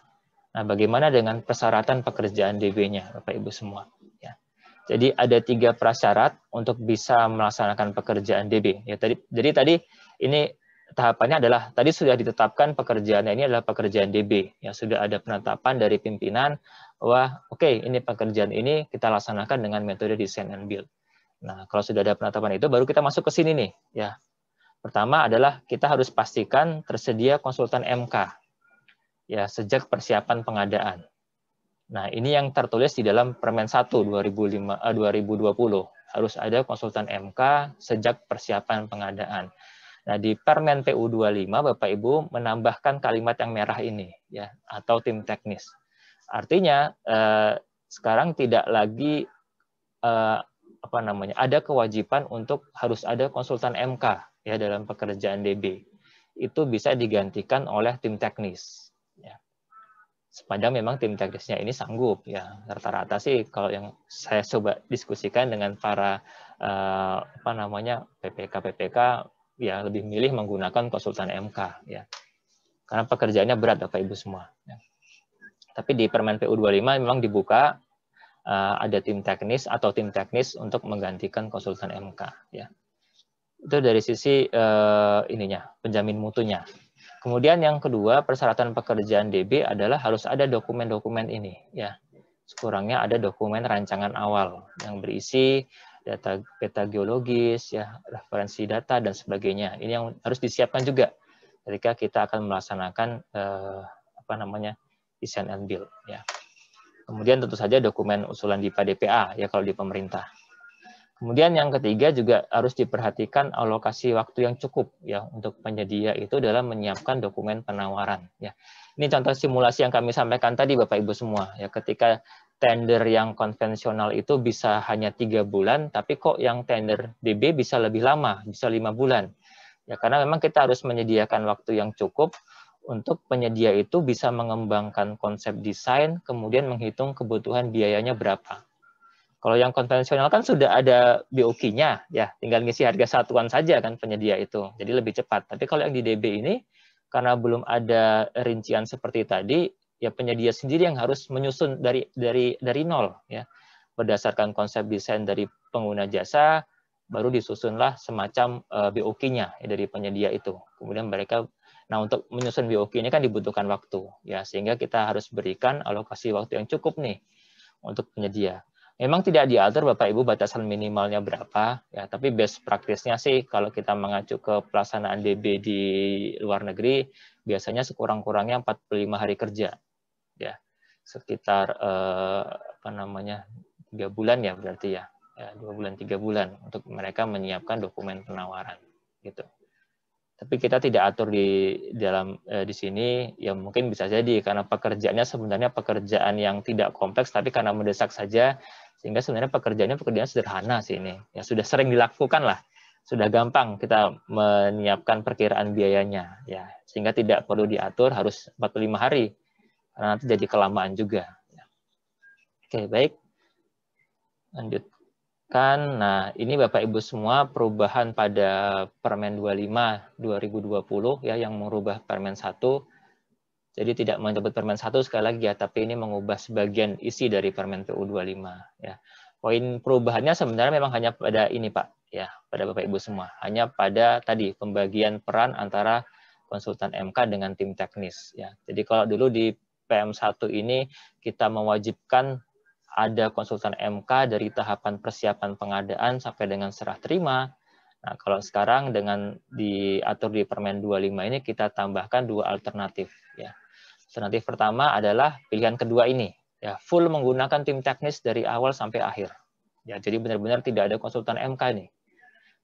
Nah, bagaimana dengan persyaratan pekerjaan DB-nya, Bapak Ibu semua? Ya. Jadi ada 3 prasyarat untuk bisa melaksanakan pekerjaan DB. Ya, jadi tadi ini tahapannya adalah tadi sudah ditetapkan pekerjaannya ini adalah pekerjaan DB, yang sudah ada penetapan dari pimpinan bahwa oke, ini pekerjaan ini kita laksanakan dengan metode design and build. Nah, kalau sudah ada penetapan itu baru kita masuk ke sini nih, ya. Pertama adalah kita harus pastikan tersedia konsultan MK ya sejak persiapan pengadaan. Nah, ini yang tertulis di dalam Permen 1 2020. Harus ada konsultan MK sejak persiapan pengadaan. Nah, di Permen PU 25 Bapak Ibu menambahkan kalimat yang merah ini ya, atau tim teknis. Artinya sekarang tidak lagi ada kewajiban untuk harus ada konsultan MK ya dalam pekerjaan DB. Itu bisa digantikan oleh tim teknis ya. Sepanjang memang tim teknisnya ini sanggup ya. Rata-rata sih kalau yang saya coba diskusikan dengan para PPK ya lebih milih menggunakan konsultan MK ya. Karena pekerjaannya berat Bapak Ibu semua ya. Tapi di Permen PU 25 memang dibuka ada tim teknis atau tim teknis untuk menggantikan konsultan MK ya. Itu dari sisi penjamin mutunya. Kemudian yang kedua, persyaratan pekerjaan DB adalah harus ada dokumen-dokumen ini ya. Sekurangnya ada dokumen rancangan awal yang berisi data peta geologis ya, referensi data dan sebagainya. Ini yang harus disiapkan juga ketika kita akan melaksanakan design and build ya. Kemudian tentu saja dokumen usulan DIPA DPA ya kalau di pemerintah. Kemudian yang ketiga juga harus diperhatikan alokasi waktu yang cukup ya untuk penyedia itu dalam menyiapkan dokumen penawaran ya. Ini contoh simulasi yang kami sampaikan tadi Bapak Ibu semua ya, ketika tender yang konvensional itu bisa hanya 3 bulan, tapi kok yang tender DB bisa lebih lama, bisa 5 bulan. Ya karena memang kita harus menyediakan waktu yang cukup untuk penyedia itu bisa mengembangkan konsep desain, kemudian menghitung kebutuhan biayanya berapa. Kalau yang konvensional kan sudah ada BOQ-nya, ya tinggal ngisi harga satuan saja kan penyedia itu, jadi lebih cepat. Tapi kalau yang di DB ini, karena belum ada rincian seperti tadi, ya penyedia sendiri yang harus menyusun dari nol, ya berdasarkan konsep desain dari pengguna jasa, baru disusunlah semacam BOQ-nya ya, dari penyedia itu. Kemudian mereka, nah untuk menyusun BOQ-nya kan dibutuhkan waktu, ya sehingga kita harus berikan alokasi waktu yang cukup nih untuk penyedia. Memang tidak diatur Bapak Ibu batasan minimalnya berapa, ya, tapi best practice-nya sih kalau kita mengacu ke pelaksanaan DB di luar negeri, biasanya sekurang-kurangnya 45 hari kerja, ya, sekitar 3 bulan ya berarti ya, 2 bulan 3 bulan untuk mereka menyiapkan dokumen penawaran, gitu. Tapi kita tidak atur di sini, ya mungkin bisa jadi karena pekerjaannya sebenarnya pekerjaan yang tidak kompleks, tapi karena mendesak saja, sehingga sebenarnya pekerjaan sederhana sih ini. Ya sudah sering dilakukan lah, sudah gampang kita menyiapkan perkiraan biayanya, ya sehingga tidak perlu diatur harus 45 hari, karena nanti jadi kelamaan juga. Oke, baik. Lanjutkan. Nah, ini Bapak Ibu semua perubahan pada Permen 25 2020 ya yang merubah Permen 1. Jadi tidak menyebut Permen 1 sekali lagi ya, tapi ini mengubah sebagian isi dari Permen PU 25 ya. Poin perubahannya sebenarnya memang hanya pada ini Pak ya, pada Bapak Ibu semua. Hanya pada tadi pembagian peran antara konsultan MK dengan tim teknis ya. Jadi kalau dulu di PM1 ini kita mewajibkan ada konsultan MK dari tahapan persiapan pengadaan sampai dengan serah terima. Nah, kalau sekarang dengan diatur di Permen 25 ini kita tambahkan 2 alternatif ya. Alternatif pertama adalah pilihan kedua ini, ya full menggunakan tim teknis dari awal sampai akhir. Ya, jadi benar-benar tidak ada konsultan MK nih.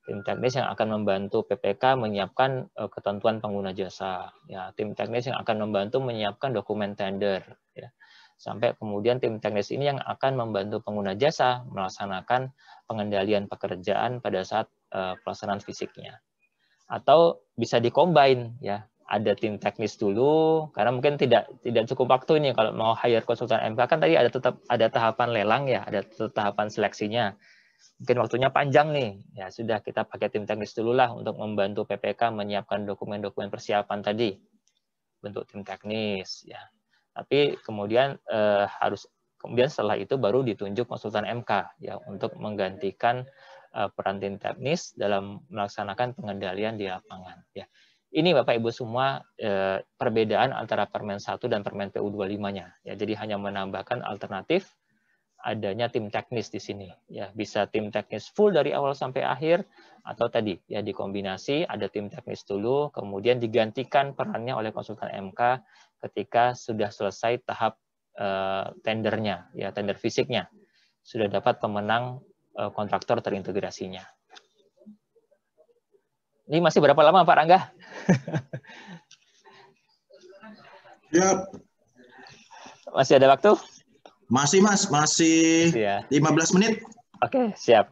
Tim teknis yang akan membantu PPK menyiapkan ketentuan pengguna jasa. Ya, tim teknis yang akan membantu menyiapkan dokumen tender. Ya. Sampai kemudian tim teknis ini yang akan membantu pengguna jasa melaksanakan pengendalian pekerjaan pada saat pelaksanaan fisiknya. Atau bisa dikombin ya. Ada tim teknis dulu, karena mungkin tidak cukup waktu ini kalau mau hire konsultan MK kan tadi tetap ada tahapan lelang ya, ada tahapan seleksinya. Mungkin waktunya panjang nih, ya sudah kita pakai tim teknis dulu lah untuk membantu PPK menyiapkan dokumen-dokumen persiapan tadi, bentuk tim teknis ya. Tapi kemudian kemudian setelah itu baru ditunjuk konsultan MK ya untuk menggantikan peran tim teknis dalam melaksanakan pengendalian di lapangan ya. Ini Bapak Ibu semua perbedaan antara Permen 1 dan Permen PU 25-nya. Ya, jadi hanya menambahkan alternatif adanya tim teknis di sini. Ya, bisa tim teknis full dari awal sampai akhir, atau tadi ya dikombinasi ada tim teknis dulu, kemudian digantikan perannya oleh konsultan MK ketika sudah selesai tahap tendernya, ya tender fisiknya, sudah dapat pemenang kontraktor terintegrasinya. Ini masih berapa lama Pak Rangga? Siap. Masih ada waktu? Masih Mas, masih ya. 15 menit. Oke, siap.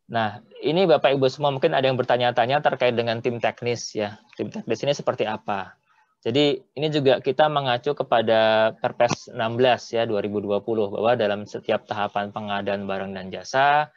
Nah, ini Bapak Ibu semua mungkin ada yang bertanya-tanya terkait dengan tim teknis ya. Tim teknis ini seperti apa? Jadi ini juga kita mengacu kepada Perpres 16 ya 2020 bahwa dalam setiap tahapan pengadaan barang dan jasa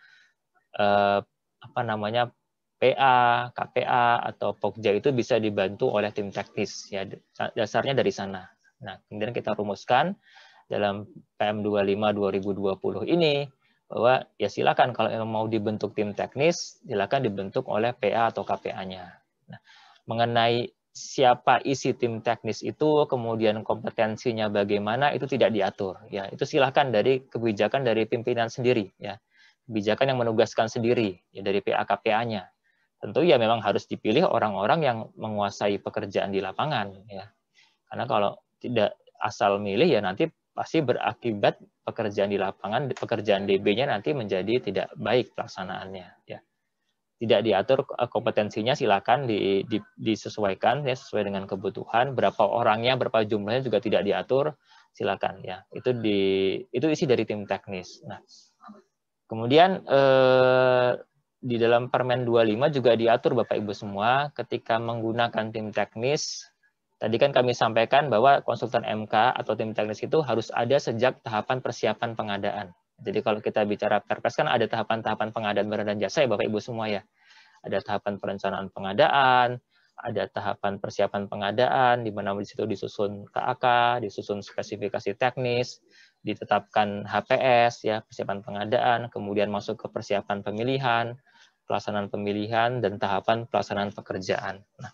PA, KPA atau Pokja itu bisa dibantu oleh tim teknis ya. Dasarnya dari sana. Nah, kemudian kita rumuskan dalam PM 25 2020 ini bahwa ya silakan kalau mau dibentuk tim teknis, silakan dibentuk oleh PA atau KPA-nya. Nah, mengenai siapa isi tim teknis itu, kemudian kompetensinya bagaimana, itu tidak diatur. Ya, itu silakan dari kebijakan dari pimpinan sendiri. Ya, kebijakan yang menugaskan sendiri ya, dari PA KPA-nya. Tentu ya memang harus dipilih orang-orang yang menguasai pekerjaan di lapangan. Ya, karena kalau tidak asal milih ya nanti pasti berakibat pekerjaan di lapangan, pekerjaan DB-nya nanti menjadi tidak baik pelaksanaannya. Ya. Tidak diatur kompetensinya, silakan disesuaikan ya sesuai dengan kebutuhan. Berapa orangnya, berapa jumlahnya juga tidak diatur, silakan ya. Itu isi dari tim teknis. Nah, kemudian di dalam Permen 25 juga diatur Bapak Ibu semua ketika menggunakan tim teknis. Tadi kan kami sampaikan bahwa konsultan MK atau tim teknis itu harus ada sejak tahapan persiapan pengadaan. Jadi kalau kita bicara Perpres kan ada tahapan-tahapan pengadaan barang dan jasa ya Bapak Ibu semua ya. Ada tahapan perencanaan pengadaan, ada tahapan persiapan pengadaan, di mana di situ disusun KAK, disusun spesifikasi teknis, ditetapkan HPS ya persiapan pengadaan, kemudian masuk ke persiapan pemilihan, pelaksanaan pemilihan dan tahapan pelaksanaan pekerjaan. Nah,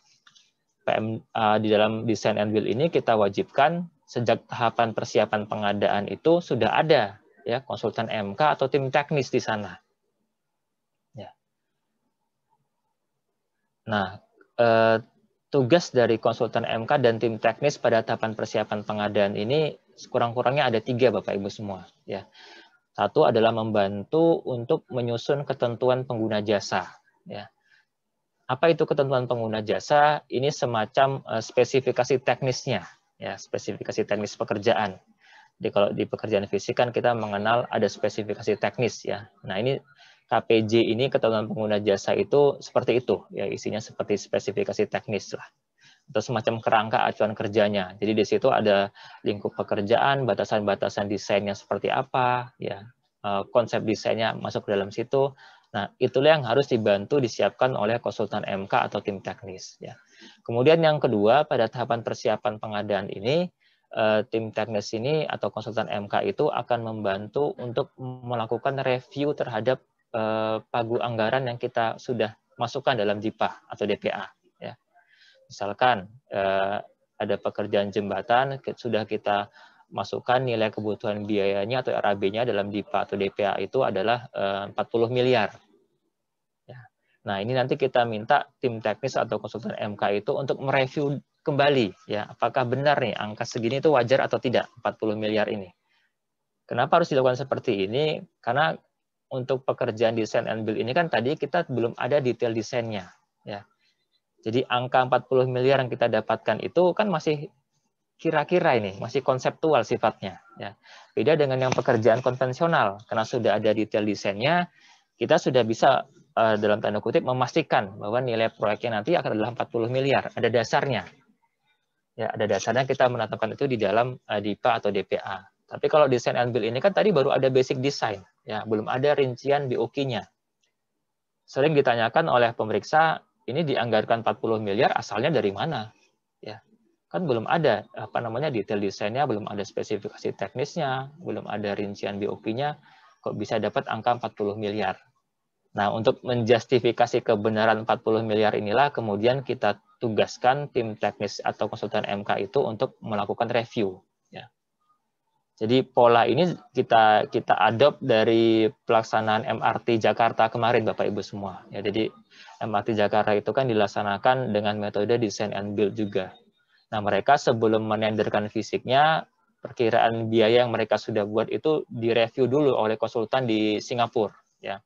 di dalam desain and build ini kita wajibkan sejak tahapan persiapan pengadaan itu sudah ada ya konsultan MK atau tim teknis di sana. Ya. Nah, tugas dari konsultan MK dan tim teknis pada tahapan persiapan pengadaan ini kurang-kurangnya ada 3 Bapak Ibu semua. Ya. Satu adalah membantu untuk menyusun ketentuan pengguna jasa. Ya. Apa itu ketentuan pengguna jasa? Ini semacam spesifikasi teknisnya, ya spesifikasi teknis pekerjaan. Jadi kalau di pekerjaan fisik kan kita mengenal ada spesifikasi teknis ya. Nah ini KPJ ini ketentuan pengguna jasa itu seperti itu, ya isinya seperti spesifikasi teknis lah. Atau semacam kerangka acuan kerjanya. Jadi di situ ada lingkup pekerjaan, batasan-batasan desainnya seperti apa, ya konsep desainnya masuk ke dalam situ. Nah, itulah yang harus dibantu disiapkan oleh konsultan MK atau tim teknis. Ya. Kemudian yang kedua, pada tahapan persiapan pengadaan ini, tim teknis ini atau konsultan MK itu akan membantu untuk melakukan review terhadap pagu anggaran yang kita sudah masukkan dalam JIPA atau DPA. Ya. Misalkan ada pekerjaan jembatan, sudah kita masukkan nilai kebutuhan biayanya atau RAB-nya dalam DIPA atau DPA itu adalah 40 miliar. Ya. Nah, ini nanti kita minta tim teknis atau konsultan MK itu untuk mereview kembali, ya apakah benar nih angka segini itu wajar atau tidak 40 miliar ini. Kenapa harus dilakukan seperti ini? Karena untuk pekerjaan desain and build ini kan tadi kita belum ada detail desainnya. Ya. Jadi angka 40 miliar yang kita dapatkan itu kan masih kira-kira ini, masih konseptual sifatnya. Ya. Beda dengan yang pekerjaan konvensional, karena sudah ada detail desainnya, kita sudah bisa dalam tanda kutip memastikan bahwa nilai proyeknya nanti akan adalah 40 miliar, ada dasarnya. Ya, ada dasarnya kita menetapkan itu di dalam DIPA atau DPA. Tapi kalau desain and build ini kan tadi baru ada basic design, ya belum ada rincian BOQ-nya. Sering ditanyakan oleh pemeriksa, ini dianggarkan 40 miliar asalnya dari mana? Ya. Kan belum ada detail desainnya, belum ada spesifikasi teknisnya, belum ada rincian BOQ-nya, kok bisa dapat angka 40 miliar. Nah, untuk menjustifikasi kebenaran 40 miliar inilah kemudian kita tugaskan tim teknis atau konsultan MK itu untuk melakukan review. Ya. Jadi pola ini kita adopt dari pelaksanaan MRT Jakarta kemarin, Bapak Ibu semua. Ya, jadi MRT Jakarta itu kan dilaksanakan dengan metode design and build juga. Nah, mereka sebelum menenderkan fisiknya, perkiraan biaya yang mereka sudah buat itu direview dulu oleh konsultan di Singapura, ya,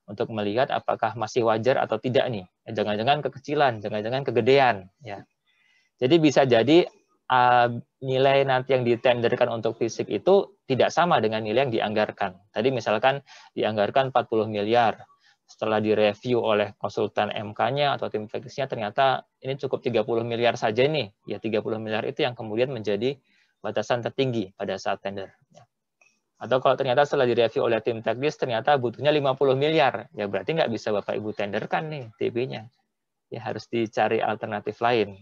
untuk melihat apakah masih wajar atau tidak nih. Jangan-jangan kekecilan, jangan-jangan kegedean, ya. Jadi bisa jadi nilai nanti yang ditenderkan untuk fisik itu tidak sama dengan nilai yang dianggarkan. Tadi misalkan dianggarkan 40 miliar. Setelah direview oleh konsultan MK-nya atau tim teknisnya, ternyata ini cukup 30 miliar saja nih. Ya, 30 miliar itu yang kemudian menjadi batasan tertinggi pada saat tender. Atau kalau ternyata setelah direview oleh tim teknis, ternyata butuhnya 50 miliar. Ya berarti nggak bisa Bapak Ibu tenderkan nih TB-nya. Ya harus dicari alternatif lain.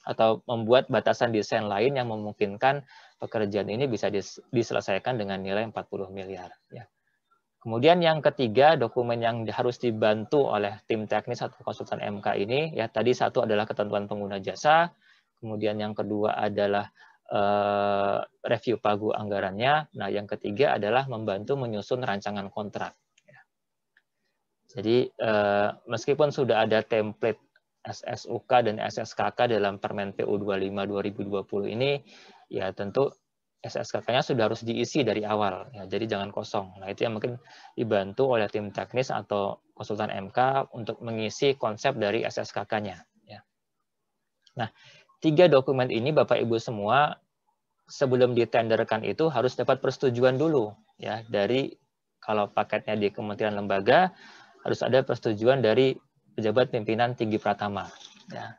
Atau membuat batasan desain lain yang memungkinkan pekerjaan ini bisa diselesaikan dengan nilai 40 miliar. Ya. Kemudian yang ketiga, dokumen yang harus dibantu oleh tim teknis atau konsultan MK ini, ya tadi satu adalah ketentuan pengguna jasa, kemudian yang kedua adalah review pagu anggarannya, nah yang ketiga adalah membantu menyusun rancangan kontrak. Ya. Jadi meskipun sudah ada template SSUK dan SSKK dalam Permen PU 25 2020 ini, ya tentu SSKK-nya sudah harus diisi dari awal, ya, jadi jangan kosong. Nah itu yang mungkin dibantu oleh tim teknis atau konsultan MK untuk mengisi konsep dari SSKK-nya. Ya. Nah 3 dokumen ini Bapak Ibu semua sebelum ditenderkan itu harus dapat persetujuan dulu, ya dari kalau paketnya di kementerian lembaga harus ada persetujuan dari pejabat pimpinan tinggi pratama, ya,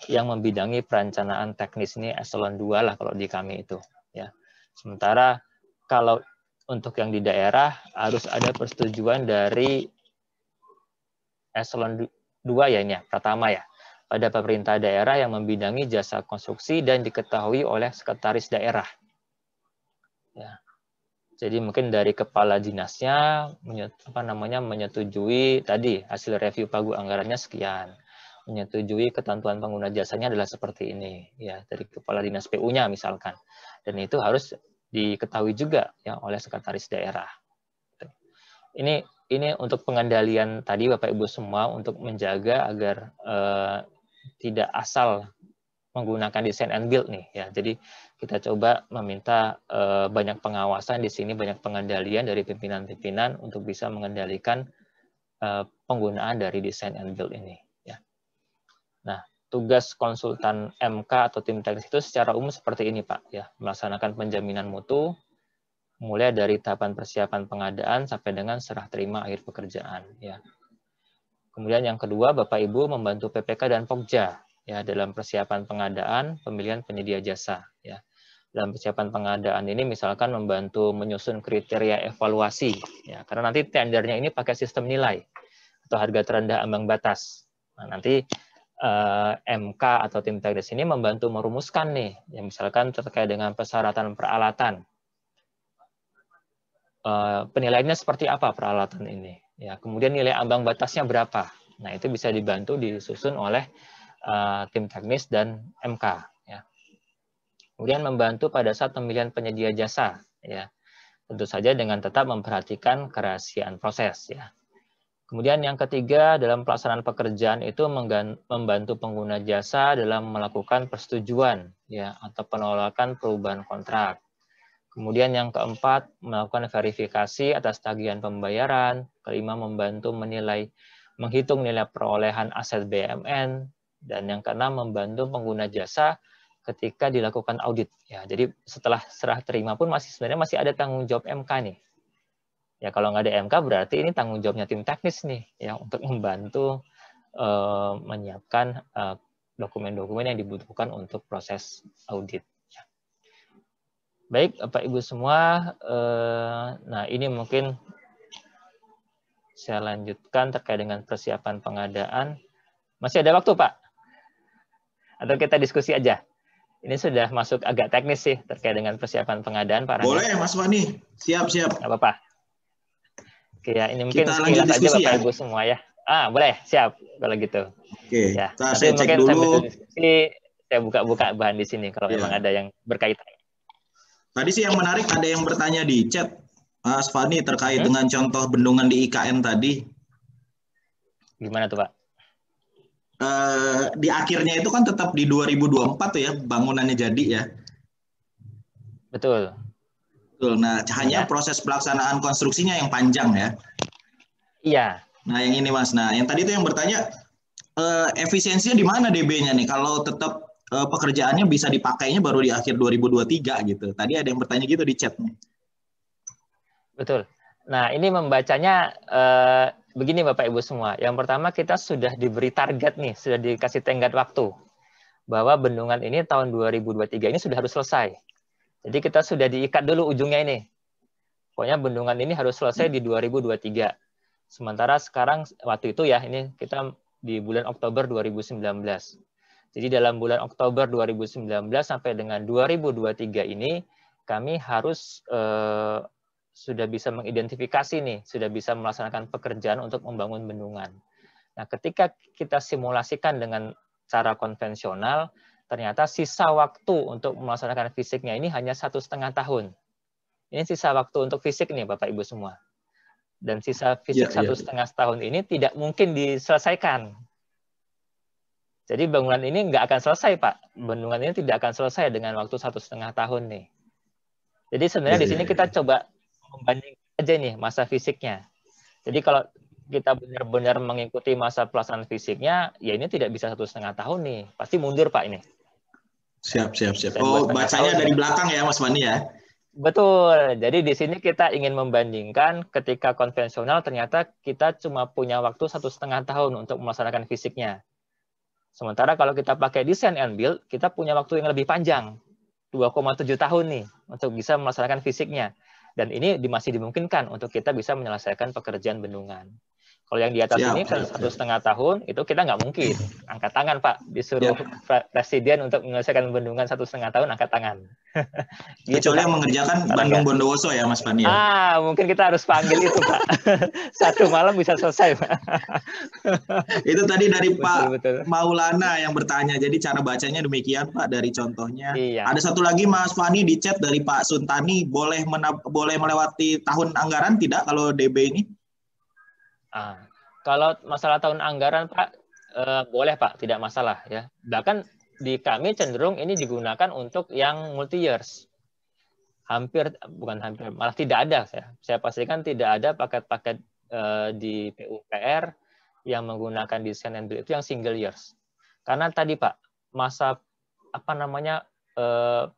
yang membidangi perencanaan teknis ini eselon 2 lah kalau di kami itu. Ya. Sementara kalau untuk yang di daerah harus ada persetujuan dari eselon 2 ya ini ya, pratama ya, pada pemerintah daerah yang membidangi jasa konstruksi dan diketahui oleh sekretaris daerah. Ya. Jadi mungkin dari kepala dinasnya menyetujui tadi hasil review pagu anggarannya sekian, menyetujui ketentuan pengguna jasanya adalah seperti ini, ya dari kepala dinas PU-nya misalkan, dan itu harus diketahui juga ya oleh sekretaris daerah. Ini untuk pengendalian tadi Bapak Ibu semua untuk menjaga agar tidak asal menggunakan design and build nih ya. Jadi kita coba meminta banyak pengawasan di sini, banyak pengendalian dari pimpinan-pimpinan untuk bisa mengendalikan penggunaan dari design and build ini ya. Nah, tugas konsultan MK atau tim teknis itu secara umum seperti ini Pak ya, melaksanakan penjaminan mutu mulai dari tahapan persiapan pengadaan sampai dengan serah terima akhir pekerjaan ya. Kemudian yang kedua Bapak Ibu membantu PPK dan Pokja ya dalam persiapan pengadaan, pemilihan penyedia jasa ya. Dalam persiapan pengadaan ini misalkan membantu menyusun kriteria evaluasi ya, karena nanti tendernya ini pakai sistem nilai atau harga terendah ambang batas. Nah, nanti MK atau tim teknis ini membantu merumuskan nih ya, misalkan terkait dengan persyaratan peralatan. Penilaiannya seperti apa peralatan ini ya, kemudian nilai ambang batasnya berapa. Nah, itu bisa dibantu disusun oleh tim teknis dan MK ya. Kemudian membantu pada saat pemilihan penyedia jasa ya. Tentu saja dengan tetap memperhatikan kerahasiaan proses ya. Kemudian yang ketiga dalam pelaksanaan pekerjaan itu membantu pengguna jasa dalam melakukan persetujuan ya atau penolakan perubahan kontrak. Kemudian yang keempat melakukan verifikasi atas tagihan pembayaran. Kelima membantu menghitung nilai perolehan aset BUMN. Dan yang keenam membantu pengguna jasa ketika dilakukan audit. Ya, jadi setelah serah terima pun sebenarnya masih ada tanggung jawab MK nih. Ya kalau nggak ada MK berarti ini tanggung jawabnya tim teknis nih, ya untuk membantu menyiapkan dokumen-dokumen yang dibutuhkan untuk proses audit. Ya. Baik, Bapak Ibu semua, nah ini mungkin saya lanjutkan terkait dengan persiapan pengadaan. Masih ada waktu, Pak? Atau kita diskusi aja? Ini sudah masuk agak teknis sih terkait dengan persiapan pengadaan, Pak Rani. Boleh, Mas Fani. Siap. Nggak apa-apa. Oke ya, ini mungkin sekilas aja Bapak Ibu semua ya. Boleh, siap kalau gitu. Oke, Ya, nah, nanti saya cek mungkin sambil dulu. diskusi saya buka-buka bahan di sini kalau memang Ya. ada yang berkaitan. Tadi sih yang menarik ada yang bertanya di chat, Mas Fani, terkait Mhm. dengan contoh bendungan di IKN tadi. Gimana tuh, Pak? Di akhirnya itu kan tetap di 2024 tuh ya bangunannya jadi ya. Betul. Betul. Nah, hanya Artinya, proses pelaksanaan konstruksinya yang panjang ya. iya, Nah, yang ini Mas. Nah, yang tadi tuh yang bertanya efisiensinya di mana DB-nya nih? Kalau tetap pekerjaannya bisa dipakainya baru di akhir 2023 gitu. Tadi ada yang bertanya gitu di chat nih. betul. Nah, ini membacanya begini Bapak Ibu semua. Yang pertama kita sudah diberi target nih, sudah dikasih tenggat waktu bahwa bendungan ini tahun 2023 ini sudah harus selesai. Jadi kita sudah diikat dulu ujungnya ini. Pokoknya bendungan ini harus selesai di 2023. Sementara sekarang waktu itu ya, ini kita di bulan Oktober 2019. Jadi dalam bulan Oktober 2019 sampai dengan 2023 ini kami harus sudah bisa mengidentifikasi nih, sudah bisa melaksanakan pekerjaan untuk membangun bendungan. Nah, ketika kita simulasikan dengan cara konvensional, ternyata sisa waktu untuk melaksanakan fisiknya ini hanya 1,5 tahun. Ini sisa waktu untuk fisik nih, Bapak Ibu semua. Dan sisa fisik 1,5 tahun ini tidak mungkin diselesaikan. Jadi bangunan ini nggak akan selesai, Pak. Bendungan ini tidak akan selesai dengan waktu 1,5 tahun nih. Jadi sebenarnya di sini kita coba membandingkan aja nih masa fisiknya. Jadi kalau kita benar-benar mengikuti masa pelaksanaan fisiknya, ya ini tidak bisa 1,5 tahun nih. Pasti mundur, Pak, ini. Siap. Bisa Oh, 2,5 bacanya tahun. dari belakang ya Mas Fani ya? Betul. Jadi di sini kita ingin membandingkan ketika konvensional ternyata kita cuma punya waktu 1,5 tahun untuk melaksanakan fisiknya. Sementara kalau kita pakai design and build, kita punya waktu yang lebih panjang, 2,7 tahun nih, untuk bisa melaksanakan fisiknya. Dan ini masih dimungkinkan untuk kita bisa menyelesaikan pekerjaan bendungan. Kalau yang di atas ini kan 1,5 tahun, itu kita nggak mungkin. Angkat tangan, Pak. Disuruh presiden untuk menyelesaikan bendungan 1,5 tahun, angkat tangan. Gitu, kecuali Pak, yang mengerjakan Bandung Bondowoso ya, Mas Fani ya? Mungkin kita harus panggil itu, Pak. Satu malam bisa selesai, Pak. Itu tadi dari Pak betul. Maulana yang bertanya. Jadi cara bacanya demikian, Pak, dari contohnya. Iya. Ada satu lagi, Mas Fani, di chat dari Pak Suntani. Boleh melewati tahun anggaran tidak kalau DB ini? Kalau masalah tahun anggaran, Pak, boleh, Pak, tidak masalah ya. Bahkan di kami cenderung ini digunakan untuk yang multi years. Malah tidak ada. Saya pastikan tidak ada paket-paket di PUPR yang menggunakan design and build itu yang single years. Karena tadi, Pak, masa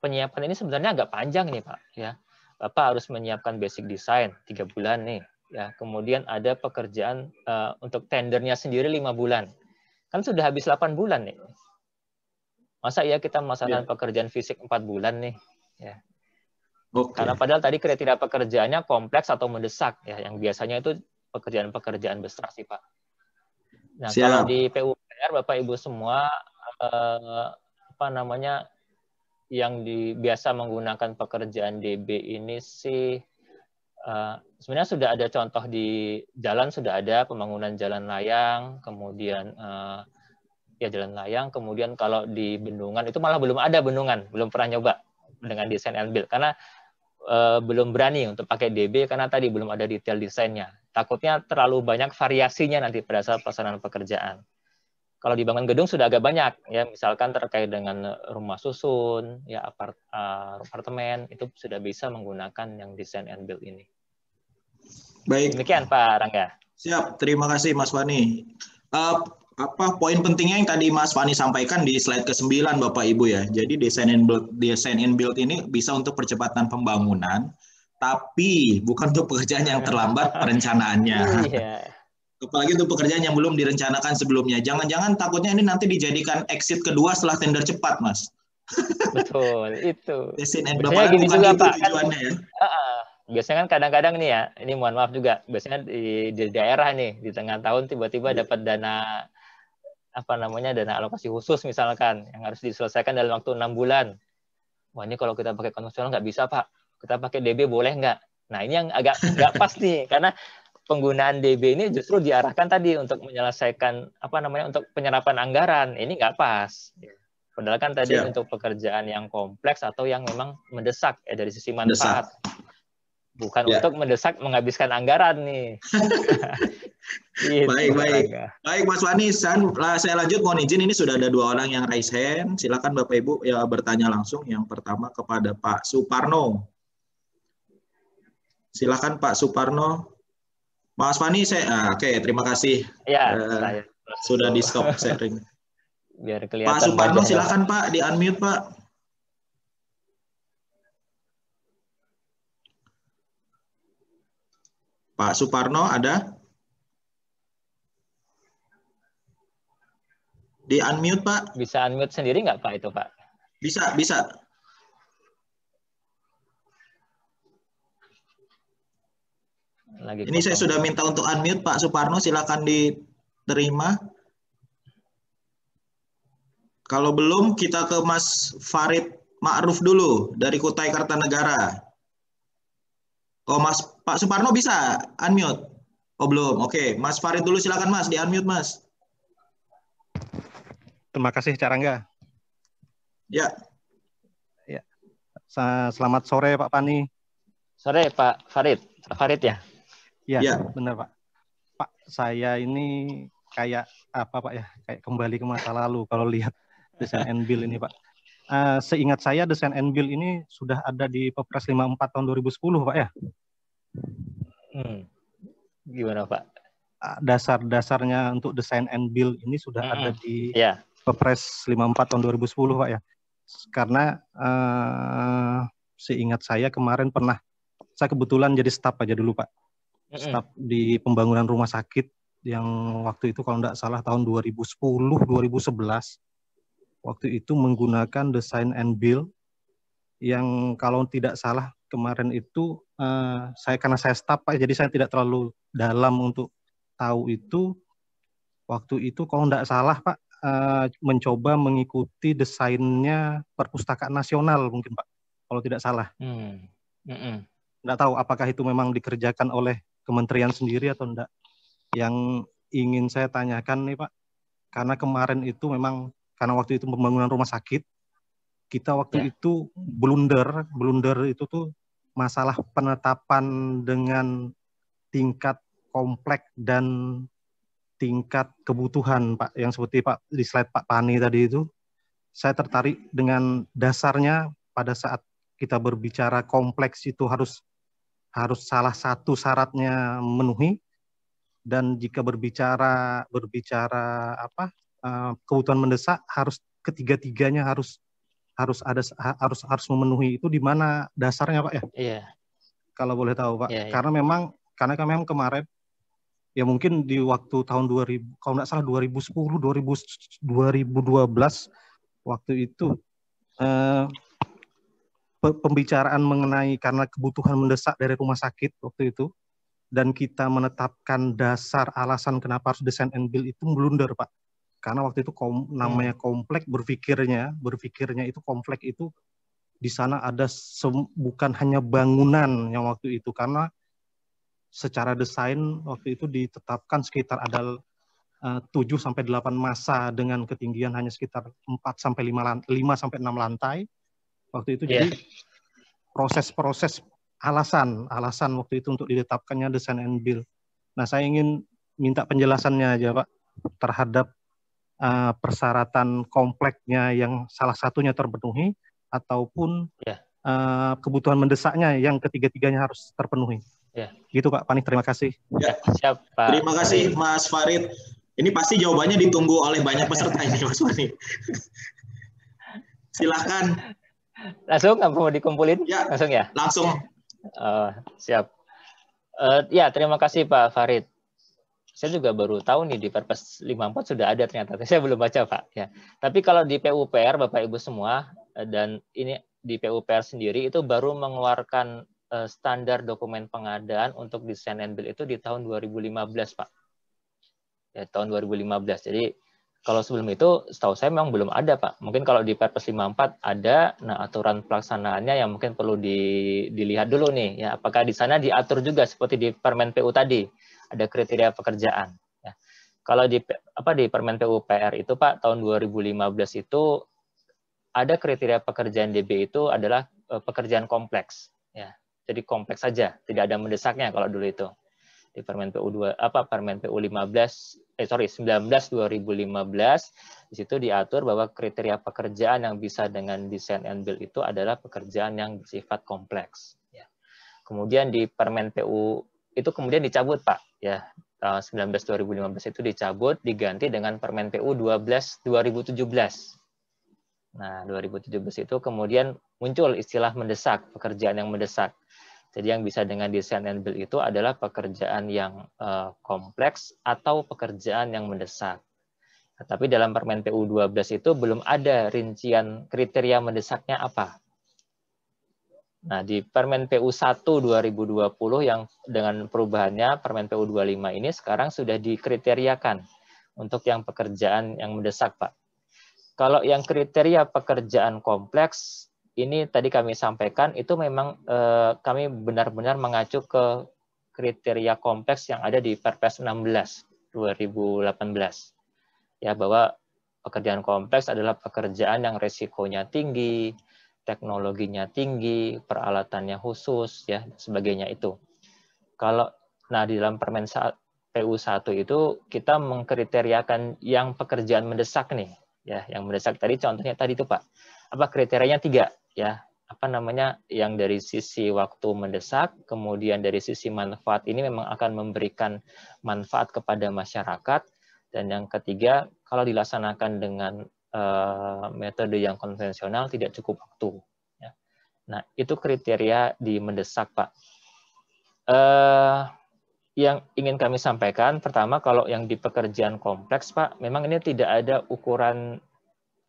penyiapan ini sebenarnya agak panjang nih, Pak. Ya, Bapak harus menyiapkan basic design 3 bulan nih. Ya, kemudian ada pekerjaan untuk tendernya sendiri 5 bulan. Kan sudah habis 8 bulan nih. Masa iya kita melaksanakan pekerjaan fisik 4 bulan nih, ya. Karena padahal tadi kriteria pekerjaannya kompleks atau mendesak ya, yang biasanya itu pekerjaan-pekerjaan besar sih, Pak. Nah, kalau di PUPR Bapak Ibu semua yang biasa menggunakan pekerjaan DB ini sih sebenarnya sudah ada contoh di jalan, sudah ada pembangunan jalan layang, kemudian jalan layang, kemudian kalau di bendungan itu malah belum ada bendungan, belum pernah nyoba dengan desain and build karena belum berani untuk pakai DB karena tadi belum ada detail desainnya. Takutnya terlalu banyak variasinya nanti pada saat pelaksanaan pekerjaan. Kalau dibangun gedung sudah agak banyak ya, misalkan terkait dengan rumah susun, ya apartemen itu sudah bisa menggunakan yang desain and build ini. Baik. Demikian Pak Rangga. Siap, terima kasih Mas Fani. Poin pentingnya yang tadi Mas Fani sampaikan di slide ke-9 Bapak Ibu ya. Jadi design and build ini bisa untuk percepatan pembangunan, tapi bukan untuk pekerjaan yang terlambat perencanaannya. Iya. Apalagi untuk pekerjaan yang belum direncanakan sebelumnya. Jangan-jangan takutnya ini nanti dijadikan exit kedua setelah tender cepat, Mas. Betul, itu. Desain and biasanya gini juga Pak, tujuannya ya. Biasanya kan kadang-kadang nih ya, ini mohon maaf juga, biasanya di daerah nih, di tengah tahun tiba-tiba dapat dana dana alokasi khusus misalkan, yang harus diselesaikan dalam waktu 6 bulan. Wah ini kalau kita pakai konvensional nggak bisa Pak, kita pakai DB boleh nggak? Nah ini yang agak nggak pas nih, karena penggunaan DB ini justru diarahkan tadi untuk menyelesaikan untuk penyerapan anggaran. Ini nggak pas. Padahal kan tadi untuk pekerjaan yang kompleks atau yang memang mendesak dari sisi manfaat. Bukan untuk mendesak menghabiskan anggaran nih. Gitu, baik Mas Wani, saya lanjut, mohon izin, ini sudah ada 2 orang yang raise hand. Silakan Bapak Ibu ya bertanya langsung. Yang pertama kepada Pak Suparno. Silakan Pak Suparno. Mas Wani, oke, terima kasih. Ya, sudah di stop sharing. Biar kelihatan. Pak Suparno, silakan Pak, di unmute Pak. Pak Suparno ada? Di unmute Pak. Bisa unmute sendiri nggak Pak itu Pak? Bisa. Ini saya sudah minta untuk unmute Pak Suparno, silakan diterima. Kalau belum, kita ke Mas Farid Ma'ruf dulu dari Kutai Kartanegara. Oh, Pak Suparno bisa unmute? Oh, belum. Oke, Mas Farid dulu, silakan Mas, di unmute Mas. Terima kasih Cak Rangga. Ya. Selamat sore Pak Pani. Sore Pak Farid. Pak Farid ya? Ya, benar Pak. Pak, saya ini kayak apa Pak ya? Kayak kembali ke masa lalu kalau lihat desain and build ini Pak. Seingat saya desain and build ini sudah ada di Perpres 54 tahun 2010 Pak ya? Gimana Pak? Dasar-dasarnya untuk desain and build ini sudah ada di Perpres 54 tahun 2010 Pak ya. Karena seingat saya kemarin saya kebetulan jadi staf aja dulu Pak. Staf di pembangunan rumah sakit yang waktu itu kalau tidak salah tahun 2010-2011. Waktu itu menggunakan design and build yang kalau tidak salah kemarin itu karena saya staf Pak, jadi saya tidak terlalu dalam untuk tahu itu. Waktu itu kalau tidak salah Pak mencoba mengikuti desainnya Perpustakaan Nasional mungkin Pak, kalau tidak salah. Tidak tahu apakah itu memang dikerjakan oleh kementerian sendiri atau tidak. Yang ingin saya tanyakan nih Pak, karena kemarin itu memang karena waktu itu pembangunan rumah sakit, kita waktu itu blunder itu tuh masalah penetapan dengan tingkat kompleks dan tingkat kebutuhan Pak, yang seperti Pak di slide Pak Pani tadi itu. Saya tertarik dengan dasarnya pada saat kita berbicara kompleks itu harus salah satu syaratnya memenuhi, dan jika berbicara kebutuhan mendesak harus ketiga-tiganya harus memenuhi. Itu di mana dasarnya Pak ya? Iya. Kalau boleh tahu Pak. Karena memang kemarin ya mungkin di waktu tahun 2000 kalau nggak salah 2010 2012 waktu itu pembicaraan mengenai karena kebutuhan mendesak dari rumah sakit waktu itu, dan kita menetapkan dasar alasan kenapa harus design and build itu blunder Pak. Karena waktu itu namanya kompleks, berpikirnya itu kompleks itu di sana ada bukan hanya bangunan yang waktu itu, karena secara desain waktu itu ditetapkan sekitar ada 7-8 masa dengan ketinggian hanya sekitar 5-6 lantai waktu itu. Jadi proses alasan waktu itu untuk ditetapkannya desain and build. Nah, saya ingin minta penjelasannya aja Pak terhadap persyaratan kompleksnya yang salah satunya terpenuhi ataupun kebutuhan mendesaknya yang ketiga-tiganya harus terpenuhi. Gitu Pak Pani, terima kasih. Siap, Pak. Terima kasih Mas Farid. Ini pasti jawabannya ditunggu oleh banyak peserta ini Mas Pani. Silahkan. Langsung nggak mau dikumpulin? Ya, langsung ya? Langsung. Siap. Ya, terima kasih Pak Farid. Saya juga baru tahu nih di Perpres 54 sudah ada ternyata. Saya belum baca Pak. Ya. Tapi kalau di PUPR Bapak Ibu semua, dan ini di PUPR sendiri itu baru mengeluarkan standar dokumen pengadaan untuk desain and build itu di tahun 2015 Pak. Ya, tahun 2015. Jadi Kalau sebelum itu, setahu saya memang belum ada, Pak. Mungkin kalau di Perpres 54 ada, nah aturan pelaksanaannya yang mungkin perlu dilihat dulu nih, ya. Apakah di sana diatur juga seperti di Permen PU tadi, ada kriteria pekerjaan. Ya. Kalau di Permen PU PR itu, Pak, tahun 2015 itu ada kriteria pekerjaan DB itu adalah pekerjaan kompleks. Ya. Jadi kompleks saja, tidak ada mendesaknya kalau dulu itu. Di Permen PU 19 2015 di situ diatur bahwa kriteria pekerjaan yang bisa dengan design and build itu adalah pekerjaan yang bersifat kompleks, ya. Kemudian di Permen PU itu kemudian dicabut, Pak, ya. 19 2015 itu dicabut, diganti dengan Permen PU 12 2017. Nah, 2017 itu kemudian muncul istilah mendesak, pekerjaan yang mendesak. Jadi yang bisa dengan design and build itu adalah pekerjaan yang kompleks atau pekerjaan yang mendesak. Nah, tapi dalam Permen PU 12 itu belum ada rincian kriteria mendesaknya apa. Nah, di Permen PU 1 2020 yang dengan perubahannya Permen PU 25 ini sekarang sudah dikriteriakan untuk yang pekerjaan yang mendesak, Pak. Kalau yang kriteria pekerjaan kompleks, ini tadi kami sampaikan, itu memang kami benar-benar mengacu ke kriteria kompleks yang ada di Perpres 16 2018. Ya, bahwa pekerjaan kompleks adalah pekerjaan yang resikonya tinggi, teknologinya tinggi, peralatannya khusus, ya, sebagainya itu. Nah, di dalam Permen PU 1 itu kita mengkriteriakan yang pekerjaan mendesak nih, ya, yang mendesak tadi contohnya tadi itu, Pak. Apa kriterianya 3, ya, yang dari sisi waktu mendesak, kemudian dari sisi manfaat ini memang akan memberikan manfaat kepada masyarakat, dan yang ketiga, kalau dilaksanakan dengan metode yang konvensional tidak cukup waktu, ya. Nah, itu kriteria di mendesak, Pak. Yang ingin kami sampaikan, pertama, kalau yang di pekerjaan kompleks, Pak, memang ini tidak ada ukuran.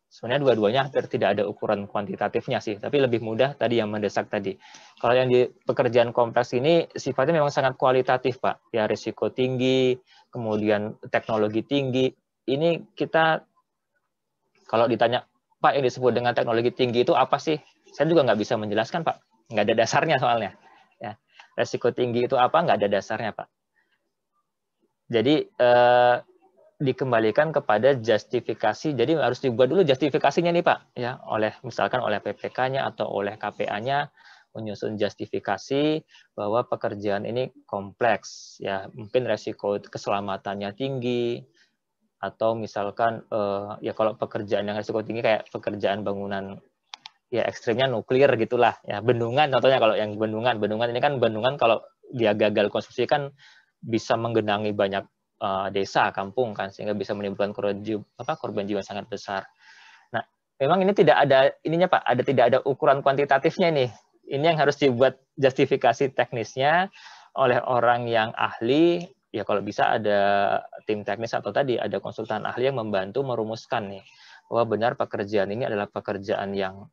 Sebenarnya dua-duanya hampir tidak ada ukuran kuantitatifnya sih, tapi lebih mudah tadi yang mendesak tadi. Kalau yang di pekerjaan kompleks ini sifatnya memang sangat kualitatif, Pak. Ya, risiko tinggi, kemudian teknologi tinggi. Ini kita, kalau ditanya, Pak, yang disebut dengan teknologi tinggi itu apa sih? Saya juga nggak bisa menjelaskan, Pak. Nggak ada dasarnya soalnya. Ya. Risiko tinggi itu apa? Nggak ada dasarnya, Pak. Jadi, dikembalikan kepada justifikasi. Jadi harus dibuat dulu justifikasinya nih, Pak, ya, misalkan oleh PPK-nya atau oleh KPA-nya menyusun justifikasi bahwa pekerjaan ini kompleks, ya, mungkin resiko keselamatannya tinggi, atau misalkan ya kalau pekerjaan yang resiko tinggi kayak pekerjaan bangunan, ya, ekstrimnya nuklir gitulah, ya, bendungan contohnya. Kalau yang bendungan ini kan bendungan kalau dia gagal konstruksi kan bisa menggenangi banyak desa, kampung kan, sehingga bisa menimbulkan korban jiwa sangat besar. Nah, memang ini tidak ada ininya, Pak, tidak ada ukuran kuantitatifnya nih. Ini yang harus dibuat justifikasi teknisnya oleh orang yang ahli, ya kalau bisa ada tim teknis atau tadi ada konsultan ahli yang membantu merumuskan nih bahwa benar pekerjaan ini adalah pekerjaan yang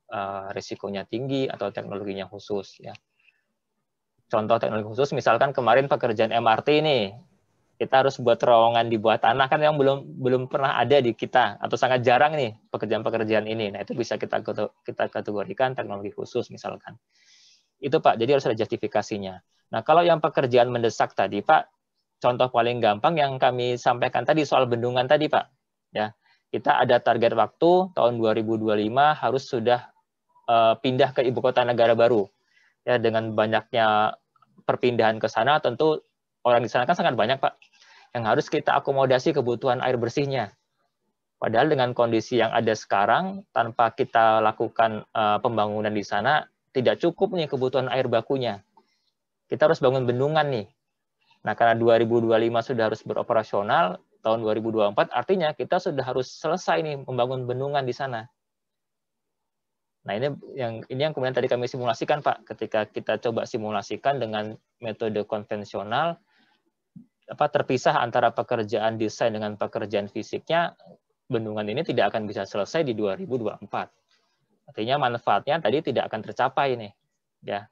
risikonya tinggi atau teknologinya khusus, ya. Contoh teknologi khusus misalkan kemarin pekerjaan MRT nih, kita harus buat terowongan di bawah tanah, kan yang belum pernah ada di kita atau sangat jarang nih pekerjaan-pekerjaan ini. Nah, itu bisa kita kategorikan teknologi khusus misalkan. Itu, Pak, jadi harus ada justifikasinya. Nah, kalau yang pekerjaan mendesak tadi, Pak, contoh paling gampang yang kami sampaikan tadi soal bendungan tadi, Pak. Ya, kita ada target waktu tahun 2025 harus sudah pindah ke ibu kota negara baru. Ya, dengan banyaknya perpindahan ke sana tentu orang di sana kan sangat banyak, Pak, yang harus kita akomodasi kebutuhan air bersihnya. Padahal dengan kondisi yang ada sekarang, tanpa kita lakukan pembangunan di sana, tidak cukup nih kebutuhan air bakunya. Kita harus bangun bendungan nih. Nah, karena 2025 sudah harus beroperasional, tahun 2024 artinya kita sudah harus selesai nih membangun bendungan di sana. Nah, ini yang kemudian tadi kami simulasikan, Pak, ketika kita coba simulasikan dengan metode konvensional, terpisah antara pekerjaan desain dengan pekerjaan fisiknya, bendungan ini tidak akan bisa selesai di 2024. Artinya manfaatnya tadi tidak akan tercapai nih, ya.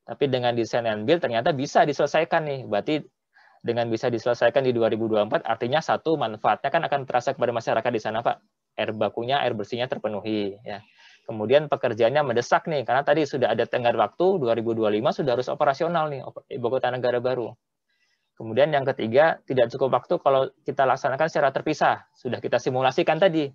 Tapi dengan desain and build ternyata bisa diselesaikan nih. Berarti dengan bisa diselesaikan di 2024, artinya satu, manfaatnya kan akan terasa kepada masyarakat di sana, Pak. Air bakunya, air bersihnya terpenuhi. Ya. Kemudian pekerjaannya mendesak nih, karena tadi sudah ada tenggat waktu, 2025 sudah harus operasional nih, Ibu Kota Negara baru. Kemudian yang ketiga, tidak cukup waktu kalau kita laksanakan secara terpisah. Sudah kita simulasikan tadi.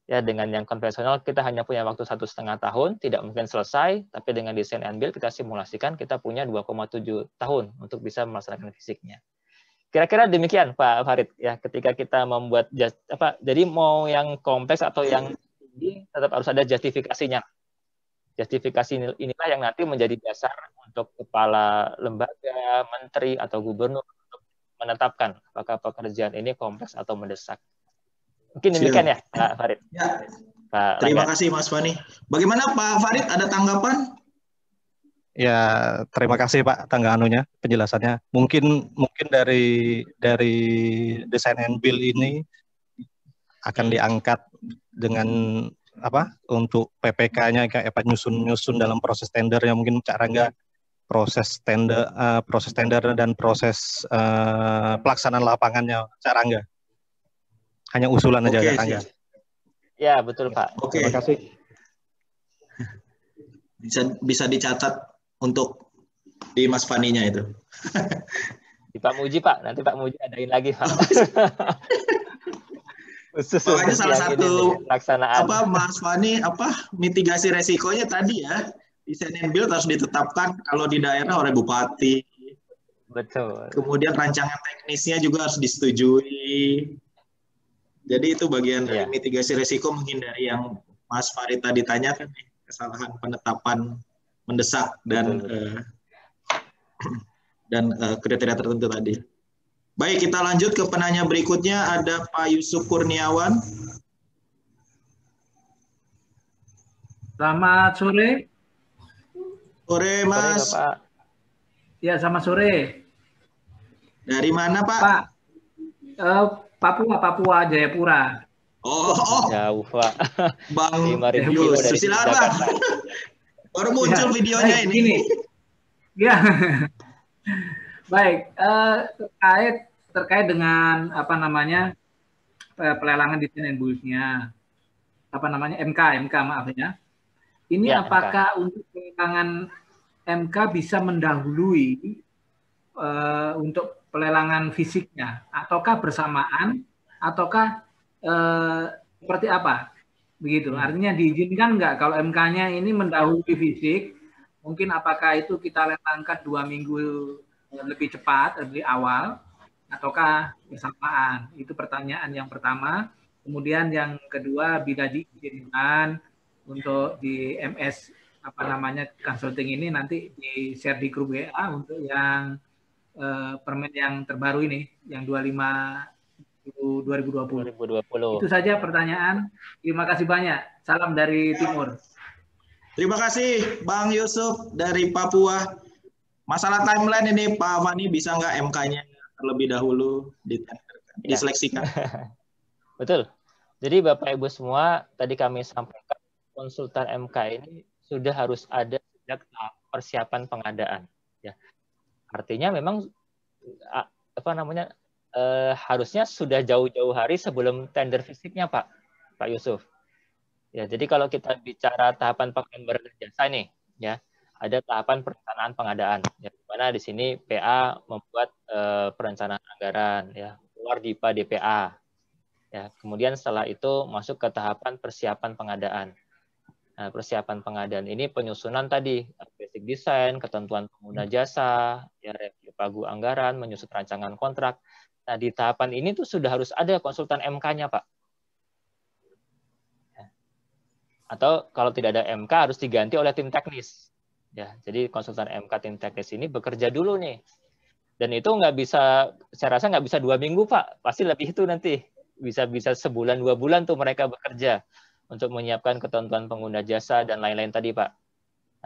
Ya, dengan yang konvensional kita hanya punya waktu 1,5 tahun, tidak mungkin selesai, tapi dengan desain and build kita simulasikan kita punya 2,7 tahun untuk bisa melaksanakan fisiknya. Kira-kira demikian Pak Farid ya, ketika kita membuat jadi mau yang kompleks atau yang tinggi tetap harus ada justifikasinya. Justifikasi inilah yang nanti menjadi dasar untuk kepala lembaga, menteri atau gubernur untuk menetapkan apakah pekerjaan ini kompleks atau mendesak. Mungkin demikian ya, Pak Farid. Ya. Pak Terima Langga. kasih Mas Fani. Bagaimana Pak Farid, ada tanggapan? Ya, terima kasih Pak penjelasannya. Mungkin dari desain and build ini akan diangkat dengan untuk PPK-nya kayak nyusun dalam proses tendernya, mungkin Cak Rangga proses tender dan proses pelaksanaan lapangannya Cak Rangga. Hanya usulan aja Cak Rangga. Ya, betul Pak. Oke. Terima kasih. Bisa dicatat untuk di Mas Faninya itu. Di Pak Muji Pak, nanti Pak Muji adain lagi Pak. Makanya salah satu pelaksanaan. Mas Fani mitigasi resikonya tadi ya, desain and build harus ditetapkan kalau di daerah oleh bupati. Betul. Kemudian rancangan teknisnya juga harus disetujui. Jadi itu bagian dari mitigasi resiko, menghindari yang Mas Farid tadi tanyakan, kesalahan penetapan mendesak dan kriteria tertentu tadi. Baik, kita lanjut ke penanya berikutnya. Ada Pak Yusuf Kurniawan. Selamat sore. Sore, Mas. Sore, Bapak. Ya, selamat sore. Dari mana, Pak? Pak, Papua, Jayapura. Oh. Jauh, Pak. Bang Yusuf, silakan, Bang. Baru muncul videonya ini. Gini. Ya. Baik, terkait dengan pelelangan desain and build-nya. MK maaf ya. Ini ya, apakah MK. Untuk pelelangan MK bisa mendahului untuk pelelangan fisiknya, ataukah bersamaan, ataukah seperti apa? Begitu. Artinya diizinkan nggak kalau MK-nya ini mendahului fisik? Mungkin apakah itu kita lelangkan 2 minggu lebih cepat, lebih awal, ataukah bersamaan? Itu pertanyaan yang pertama. Kemudian yang kedua, bila diizinkan untuk di MS consulting ini nanti di share di grup WA untuk yang permen yang terbaru ini, yang 2020. Itu saja pertanyaan. Terima kasih banyak. Salam dari Timur. Terima kasih Bang Yusuf dari Papua. Masalah timeline ini Pak Fani, bisa nggak MK-nya terlebih dahulu diseleksikan? Betul. Jadi Bapak Ibu semua, tadi kami sampaikan konsultan MK ini sudah harus ada sejak persiapan pengadaan. Ya. Artinya memang harusnya sudah jauh-jauh hari sebelum tender fisiknya Pak Yusuf. Ya, jadi kalau kita bicara tahapan pengadaan barang dan jasa nih, ya ada tahapan perencanaan pengadaan. Ya, di mana di sini PA membuat perencanaan anggaran, ya keluar DIPA DPA. Ya, kemudian setelah itu masuk ke tahapan persiapan pengadaan. Nah, persiapan pengadaan ini penyusunan tadi, basic design, ketentuan pengguna jasa, ya, review pagu anggaran, menyusun rancangan kontrak. Nah, di tahapan ini tuh sudah harus ada konsultan MK-nya, Pak. Ya. Atau kalau tidak ada MK harus diganti oleh tim teknis. Ya, jadi konsultan MK tim teknis ini bekerja dulu nih. Dan itu nggak bisa, saya rasa nggak bisa 2 minggu, Pak. Pasti lebih itu nanti. Bisa sebulan, 2 bulan tuh mereka bekerja untuk menyiapkan ketentuan pengguna jasa dan lain-lain tadi, Pak.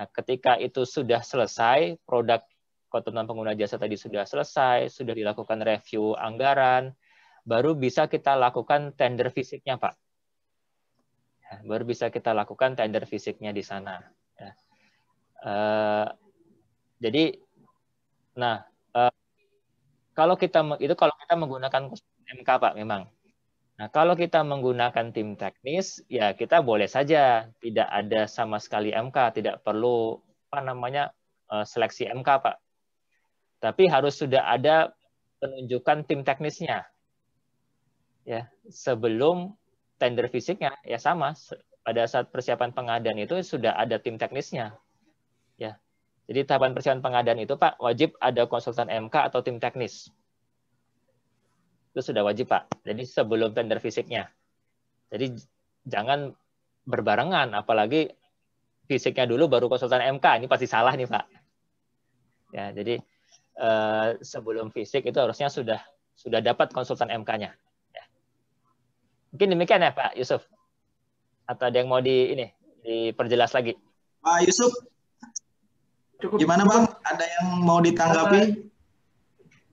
Nah, ketika itu sudah selesai, produk ketentuan pengguna jasa tadi sudah selesai, sudah dilakukan review anggaran, baru bisa kita lakukan tender fisiknya, Pak. Ya, baru bisa kita lakukan tender fisiknya di sana. Ya. Jadi, nah, kalau kita menggunakan MK Pak memang. Nah, kalau kita menggunakan tim teknis, ya kita boleh saja tidak ada sama sekali MK, tidak perlu seleksi MK Pak. Tapi harus sudah ada penunjukan tim teknisnya. Ya, sebelum tender fisiknya ya sama, pada saat persiapan pengadaan itu sudah ada tim teknisnya. Ya. Jadi tahapan persiapan pengadaan itu Pak wajib ada konsultan MK atau tim teknis. Itu sudah wajib Pak. Jadi sebelum tender fisiknya. Jadi jangan berbarengan, apalagi fisiknya dulu baru konsultan MK. Ini pasti salah nih Pak. Ya, jadi sebelum fisik itu harusnya sudah dapat konsultan MK-nya. Ya. Mungkin demikian ya Pak Yusuf. Atau ada yang mau diperjelas lagi? Pak Yusuf, gimana Bang? Ada yang mau ditanggapi?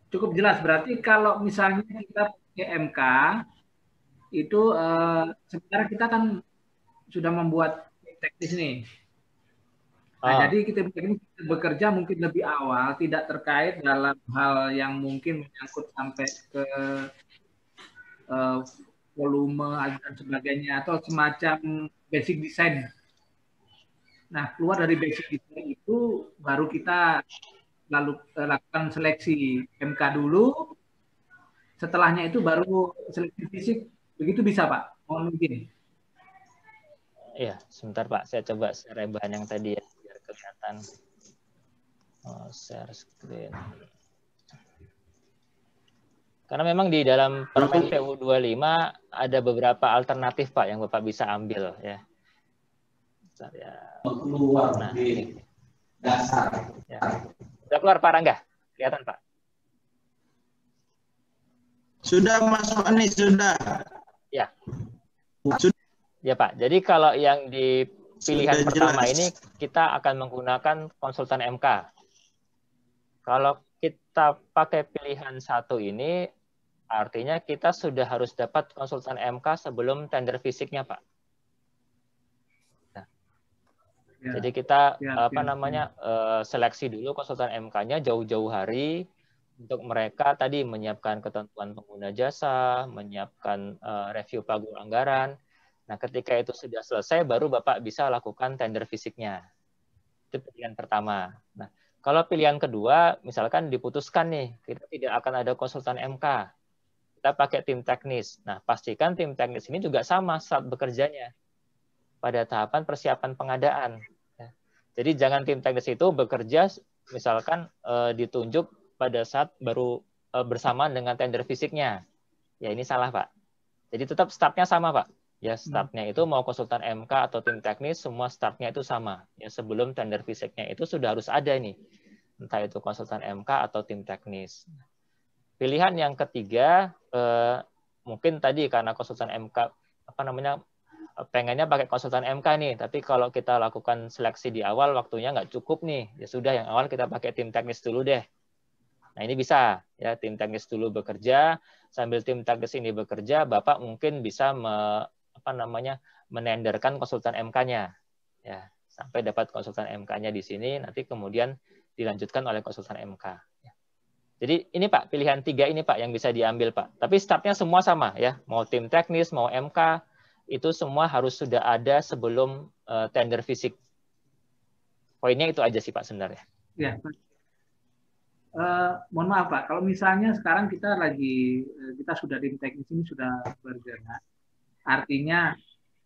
Cukup jelas. Berarti kalau misalnya kita pakai MK, itu sebenarnya kita kan sudah membuat teknis nih. Nah, jadi kita bekerja mungkin lebih awal, tidak terkait dalam hal yang mungkin menyangkut sampai ke volume dan sebagainya, atau semacam basic design. Nah, keluar dari basic design itu baru kita lalu lakukan seleksi MK dulu, setelahnya itu baru seleksi fisik. Begitu bisa Pak? Mohon izin. Iya, sebentar Pak, saya coba share bahan yang tadi ya, biar kelihatan. Share screen. Karena memang di dalam Permen PU 25 ada beberapa alternatif Pak yang Bapak bisa ambil ya. Bentar, ya. Nah, ini. Dasar. Ya. Sudah keluar Pak Rangga? Kelihatan Pak? Sudah Mas Fani, sudah. Ya. Sudah. Ya Pak, jadi kalau yang di pilihan Sudah pertama jelas. ini kita akan menggunakan konsultan MK. Kalau kita pakai pilihan satu ini, artinya kita sudah harus dapat konsultan MK sebelum tender fisiknya Pak. Ya. Jadi kita seleksi dulu konsultan MK-nya jauh-jauh hari untuk mereka tadi menyiapkan ketentuan pengguna jasa, menyiapkan review pagu anggaran. Nah, ketika itu sudah selesai baru Bapak bisa lakukan tender fisiknya. Itu pilihan pertama. Nah, kalau pilihan kedua misalkan diputuskan nih, kita tidak akan ada konsultan MK. Kita pakai tim teknis. Nah, pastikan tim teknis ini juga sama saat bekerjanya pada tahapan persiapan pengadaan. Jadi jangan tim teknis itu bekerja misalkan ditunjuk pada saat baru bersamaan dengan tender fisiknya. Ya ini salah Pak. Jadi tetap startnya sama Pak. Ya startnya itu mau konsultan MK atau tim teknis semua startnya itu sama. Ya sebelum tender fisiknya itu sudah harus ada nih. Entah itu konsultan MK atau tim teknis. Pilihan yang ketiga mungkin tadi karena konsultan MK pengennya pakai konsultan MK nih, tapi kalau kita lakukan seleksi di awal waktunya nggak cukup nih, ya sudah yang awal kita pakai tim teknis dulu deh. Nah ini bisa ya tim teknis dulu bekerja, sambil tim teknis ini bekerja, Bapak mungkin bisa menenderkan konsultan MK-nya, ya sampai dapat konsultan MK-nya di sini, nanti kemudian dilanjutkan oleh konsultan MK. Jadi ini Pak pilihan 3 ini Pak yang bisa diambil Pak, tapi startnya semua sama ya, mau tim teknis mau MK itu semua harus sudah ada sebelum tender fisik. Poinnya itu aja sih Pak sebenarnya. Ya. Mohon maaf Pak, kalau misalnya sekarang kita sudah di teknis ini sudah bergerak, artinya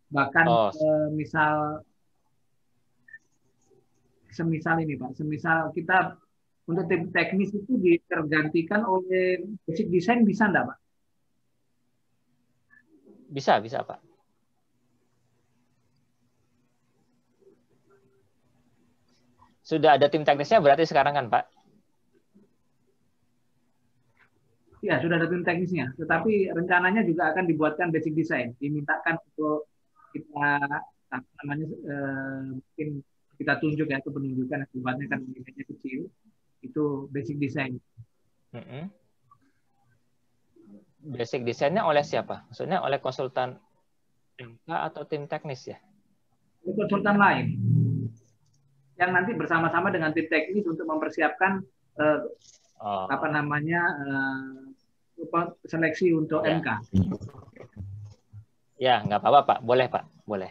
bahkan semisal ini Pak, semisal kita untuk tim teknis itu tergantikan oleh basic design bisa enggak Pak? Bisa Pak. Sudah ada tim teknisnya berarti sekarang kan Pak? Ya, sudah ada tim teknisnya. Tetapi rencananya juga akan dibuatkan basic design. Dimintakan untuk kita mungkin kita tunjuk ya, itu penunjukan akibatnya kan nilainya kecil. Itu basic design. Basic design-nya oleh siapa? Maksudnya oleh konsultan MK atau tim teknis ya? Konsultan lain yang nanti bersama-sama dengan tim teknis untuk mempersiapkan apa namanya seleksi untuk Ya. MK. Ya, nggak apa-apa Pak, boleh Pak, boleh.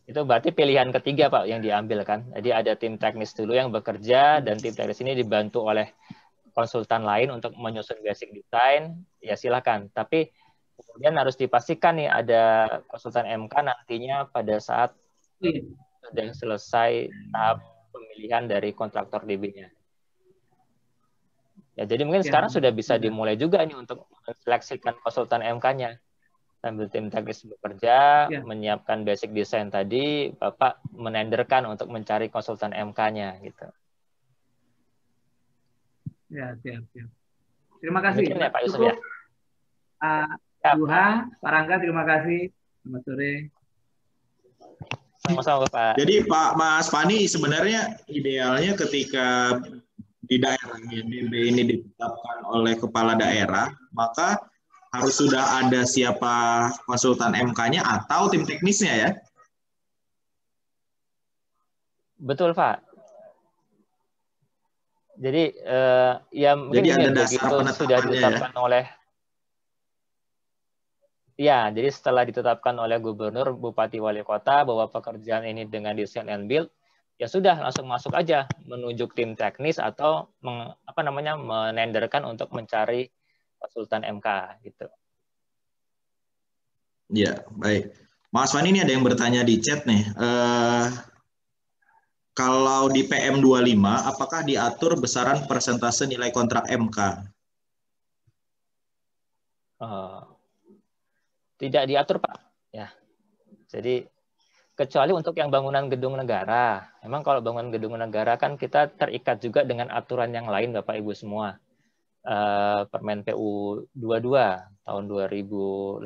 Itu berarti pilihan ketiga Pak yang diambil kan. Jadi ada tim teknis dulu yang bekerja dan tim teknis ini dibantu oleh konsultan lain untuk menyusun basic design, ya silakan. Tapi kemudian harus dipastikan nih ada konsultan MK nantinya pada saat sudah selesai tahap pemilihan dari kontraktor DB-nya. Ya, jadi mungkin sekarang sudah bisa dimulai juga nih untuk menseleksikan konsultan MK-nya. Sambil tim teknis bekerja, menyiapkan basic design tadi, Bapak menenderkan untuk mencari konsultan MK-nya gitu. Ya, siap. Terima kasih. Mungkin ya Pak Yusuf Cukup. ya. Duha, Pak Rangga, terima kasih. Selamat sore. Sama-sama Pak. Jadi Pak Mas Fani sebenarnya idealnya ketika di daerahnya DB ini ditetapkan oleh kepala daerah, maka harus sudah ada siapa konsultan MK-nya atau tim teknisnya ya? Betul Pak. Jadi ya mungkin jadi ada begitu sudah ditetapkan oleh jadi setelah ditetapkan oleh gubernur, bupati, wali kota bahwa pekerjaan ini dengan desain and build, ya sudah langsung masuk aja menunjuk tim teknis atau menenderkan untuk mencari konsultan MK gitu. Ya, baik. Mas Fani, ini ada yang bertanya di chat nih. Kalau di PM25, apakah diatur besaran persentase nilai kontrak MK? Tidak diatur, Pak. Ya. Jadi, kecuali untuk yang bangunan gedung negara. Memang kalau bangunan gedung negara kan kita terikat juga dengan aturan yang lain, Bapak Ibu semua. Permen PU 22 tahun 2018.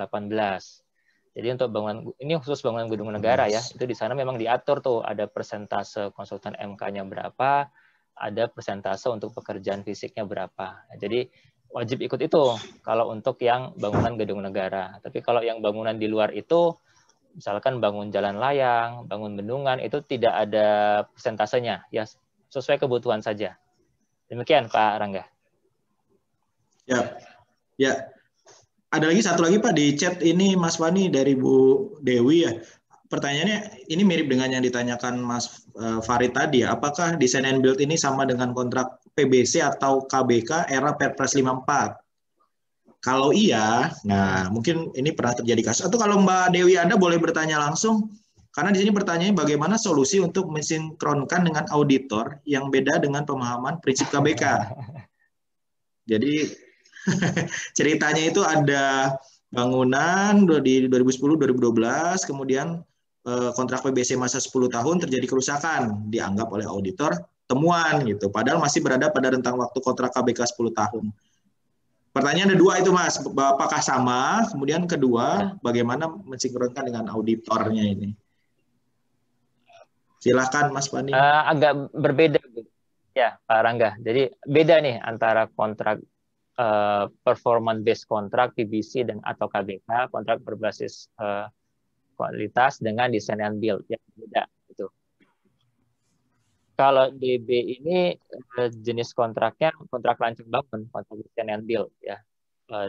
Jadi untuk bangunan, ini khusus bangunan gedung negara ya, itu di sana memang diatur tuh, ada persentase konsultan MK-nya berapa, ada persentase untuk pekerjaan fisiknya berapa. Jadi wajib ikut itu kalau untuk yang bangunan gedung negara. Tapi kalau yang bangunan di luar itu, misalkan bangun jalan layang, bangun bendungan, itu tidak ada persentasenya, ya sesuai kebutuhan saja. Demikian Pak Rangga. Ya. Ada satu lagi Pak di chat ini Mas Fani dari Bu Dewi ya. Pertanyaannya ini mirip dengan yang ditanyakan Mas Farid tadi ya. Apakah design and build ini sama dengan kontrak PBC atau KBK era Perpres 54? Kalau iya, nah mungkin ini pernah terjadi kasus. Atau kalau Mbak Dewi Anda boleh bertanya langsung, karena di sini pertanyaannya bagaimana solusi untuk mensinkronkan dengan auditor yang beda dengan pemahaman prinsip KBK. Jadi ceritanya itu ada bangunan di 2010-2012, kemudian kontrak PBC masa 10 tahun terjadi kerusakan, dianggap oleh auditor temuan gitu. Padahal masih berada pada rentang waktu kontrak KBK 10 tahun. Pertanyaan ada dua itu Mas, apakah sama? Kemudian kedua, bagaimana mensinkronkan dengan auditornya ini? Silakan Mas Fani. Agak berbeda ya Pak Rangga. Jadi beda nih antara kontrak performance based kontrak PBC dan atau KBK, kontrak berbasis kualitas dengan design and build yang beda itu. Kalau DB ini jenis kontraknya kontrak rancang bangun, kontrak design and build ya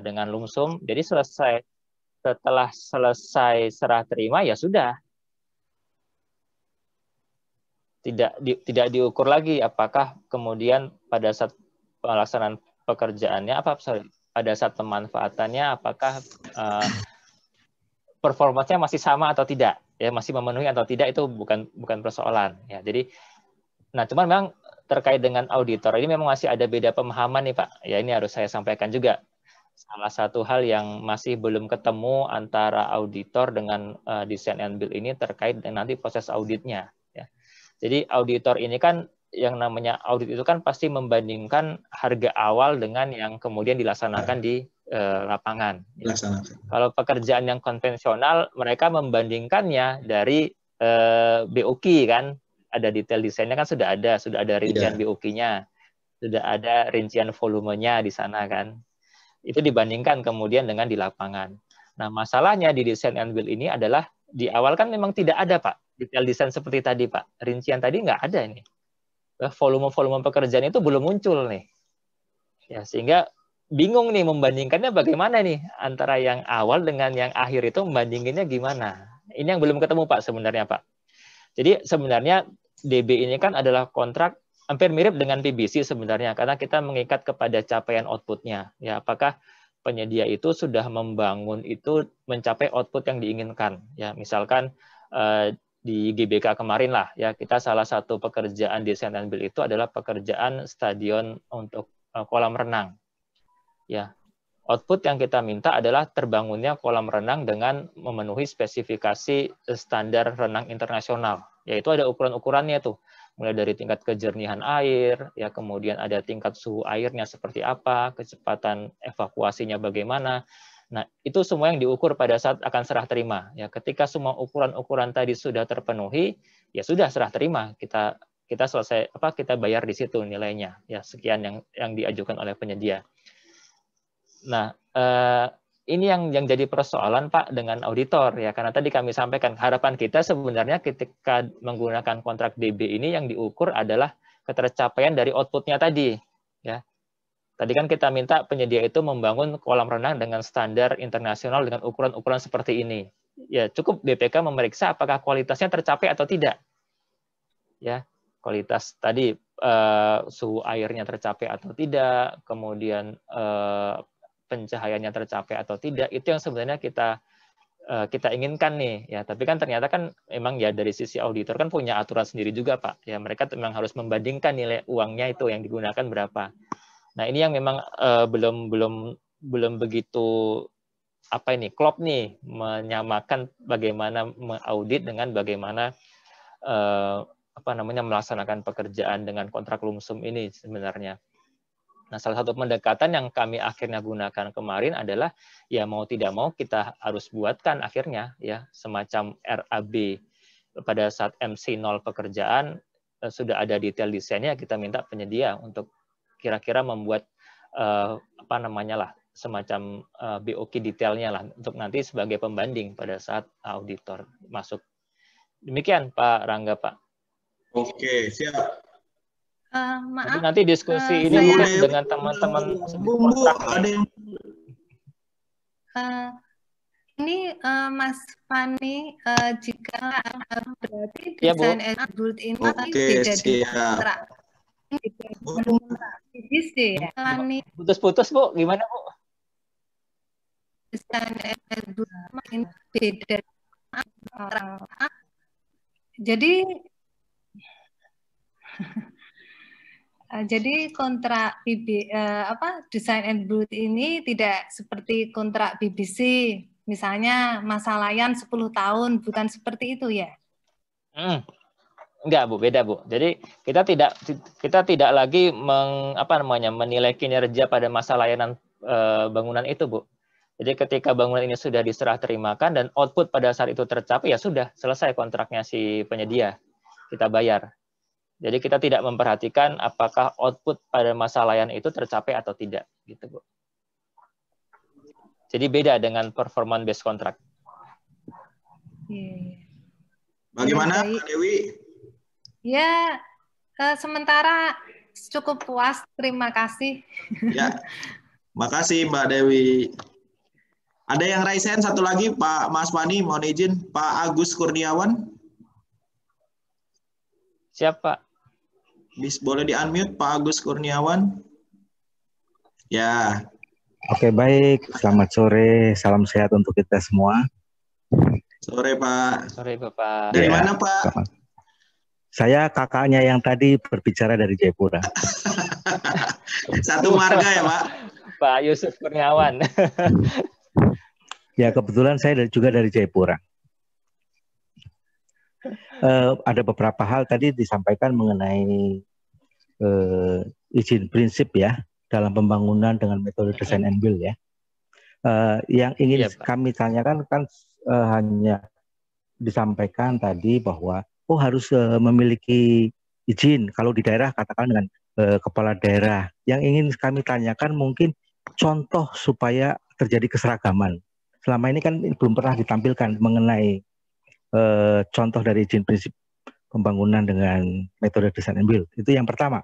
dengan lumsum. Jadi setelah selesai serah terima ya sudah. Tidak diukur lagi apakah kemudian pada saat pelaksanaan pekerjaannya pada saat pemanfaatannya apakah performanya masih sama atau tidak ya, masih memenuhi atau tidak, itu bukan persoalan ya. Jadi cuman memang terkait dengan auditor ini memang masih ada beda pemahaman nih Pak ya, ini harus saya sampaikan juga. Salah satu hal yang masih belum ketemu antara auditor dengan design and build ini terkait dengan nanti proses auditnya ya. Jadi auditor ini kan yang namanya audit itu kan pasti membandingkan harga awal dengan yang kemudian dilaksanakan di lapangan. Kalau pekerjaan yang konvensional, mereka membandingkannya dari BOQ kan, ada detail desainnya kan sudah ada rincian BOQ-nya, sudah ada rincian volumenya di sana kan. Itu dibandingkan kemudian dengan di lapangan. Nah masalahnya di design and build ini adalah di awal kan memang tidak ada Pak, detail desain seperti tadi Pak, rincian tadi nggak ada ini. volume-volume pekerjaan itu belum muncul nih. Ya, sehingga bingung nih membandingkannya bagaimana nih antara yang awal dengan yang akhir itu membandinginnya gimana. Ini yang belum ketemu Pak sebenarnya Pak. Jadi sebenarnya DB ini kan adalah kontrak hampir mirip dengan PBC sebenarnya karena kita mengikat kepada capaian outputnya. Ya, apakah penyedia itu sudah membangun itu mencapai output yang diinginkan. Ya, misalkan di GBK kemarin lah ya, kita salah satu pekerjaan desain and build itu adalah pekerjaan stadion untuk kolam renang. Ya, output yang kita minta adalah terbangunnya kolam renang dengan memenuhi spesifikasi standar renang internasional. Yaitu ada ukuran-ukurannya tuh, mulai dari tingkat kejernihan air, ya kemudian ada tingkat suhu airnya seperti apa, kecepatan evakuasinya bagaimana. Nah, itu semua yang diukur pada saat akan serah terima. Ya, ketika semua ukuran-ukuran tadi sudah terpenuhi, ya sudah serah terima. Kita selesai kita bayar di situ nilainya. Ya, sekian yang diajukan oleh penyedia. Nah, ini yang jadi persoalan Pak dengan auditor ya, karena tadi kami sampaikan harapan kita sebenarnya ketika menggunakan kontrak DB ini yang diukur adalah ketercapaian dari outputnya tadi. Ya. Tadi kan kita minta penyedia itu membangun kolam renang dengan standar internasional dengan ukuran-ukuran seperti ini. Ya, cukup BPK memeriksa apakah kualitasnya tercapai atau tidak. Ya, kualitas tadi suhu airnya tercapai atau tidak, kemudian pencahayaannya tercapai atau tidak, itu yang sebenarnya kita inginkan nih. Ya, tapi kan ternyata kan memang ya dari sisi auditor kan punya aturan sendiri juga Pak. Ya, mereka memang harus membandingkan nilai uangnya itu yang digunakan berapa. Nah, ini yang memang belum begitu klop nih menyamakan bagaimana mengaudit dengan bagaimana melaksanakan pekerjaan dengan kontrak lumsum ini sebenarnya. Nah, salah satu pendekatan yang kami akhirnya gunakan kemarin adalah ya mau tidak mau kita harus buatkan akhirnya ya semacam RAB pada saat MC0 pekerjaan sudah ada detail desainnya, kita minta penyedia untuk kira-kira membuat semacam BOQ detailnya lah untuk nanti sebagai pembanding pada saat auditor masuk. Demikian Pak Rangga Pak. Oke, siap. Maaf. Nanti diskusi ini mungkin dengan teman-teman kontrak. Ini Mas Fani, jika berarti desain and build ini tidak dikontrak. Putus-putus Bu, gimana Bu? Desain and build ini beda. Jadi kontrak desain and build ini tidak seperti kontrak BBC, misalnya masa layan 10 tahun, bukan seperti itu ya? Enggak Bu, beda Bu. Jadi kita tidak lagi menilai kinerja pada masa layanan bangunan itu Bu. Jadi ketika bangunan ini sudah diserah terimakan dan output pada saat itu tercapai, ya sudah selesai kontraknya si penyedia, kita bayar. Jadi kita tidak memperhatikan apakah output pada masa layanan itu tercapai atau tidak, gitu Bu. Jadi beda dengan performance based contract. Bagaimana Mbak Dewi? Ya, sementara cukup puas. Terima kasih. Ya, makasih Mbak Dewi. Ada yang raise hand satu lagi, Pak Mas Fani, mohon izin, Pak Agus Kurniawan. Siapa? Boleh di-unmute Pak Agus Kurniawan? Ya. Oke, baik. Selamat sore. Salam sehat untuk kita semua. Sore, Pak. Sore, Bapak. Dari mana, Pak? Selamat. Saya kakaknya yang tadi berbicara dari Jayapura. Satu marga ya, Pak? Pak Yusuf Kurniawan. Ya, kebetulan saya juga dari Jayapura. Ada beberapa hal tadi disampaikan mengenai izin prinsip ya dalam pembangunan dengan metode design and build ya. Yang ingin kami tanyakan kan hanya disampaikan tadi bahwa harus memiliki izin kalau di daerah katakan dengan kepala daerah. Yang ingin kami tanyakan mungkin contoh supaya terjadi keseragaman. Selama ini kan belum pernah ditampilkan mengenai contoh dari izin prinsip pembangunan dengan metode design and build. Itu yang pertama.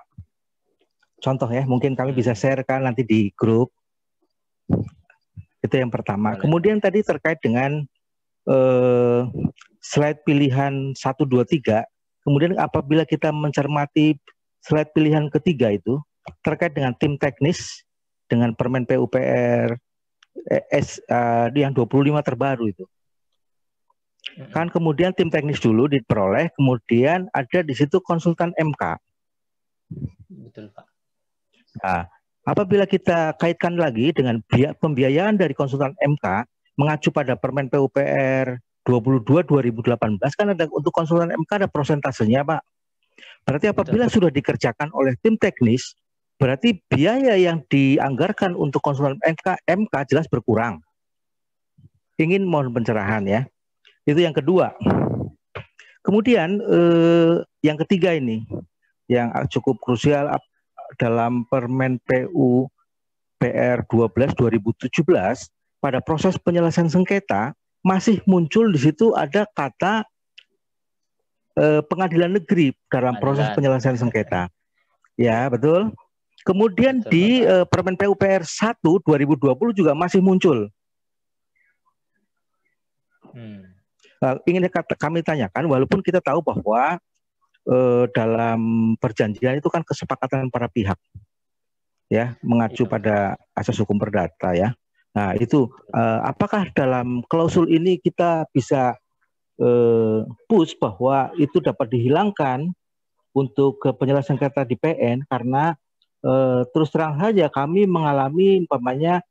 Contoh ya, mungkin kami bisa sharekan nanti di grup. Itu yang pertama. Kemudian tadi terkait dengan slide pilihan 1, 2, 3. Kemudian apabila kita mencermati slide pilihan ketiga itu terkait dengan tim teknis dengan Permen PUPR yang 25 terbaru itu. Kan kemudian tim teknis dulu diperoleh, kemudian ada di situ konsultan MK. Betul, Pak. Nah, apabila kita kaitkan lagi dengan pembiayaan dari konsultan MK mengacu pada Permen PUPR 22 2018 kan ada untuk konsultan MK ada prosentasenya, Pak. Berarti apabila sudah dikerjakan oleh tim teknis, berarti biaya yang dianggarkan untuk konsultan MK jelas berkurang. Ingin mohon pencerahan ya. Itu yang kedua. Kemudian yang ketiga ini yang cukup krusial dalam Permen PUPR 12 2017 pada proses penyelesaian sengketa masih muncul di situ ada kata pengadilan negeri dalam proses penyelesaian sengketa. Ya, betul. Kemudian betul, di Permen PUPR 1 2020 juga masih muncul. Ingin kami tanyakan, walaupun kita tahu bahwa dalam perjanjian itu kan kesepakatan para pihak, ya, mengacu pada asas hukum perdata, ya. Nah, itu apakah dalam klausul ini kita bisa push bahwa itu dapat dihilangkan untuk penyelesaian sengketa di PN karena terus terang saja kami mengalami umpamanya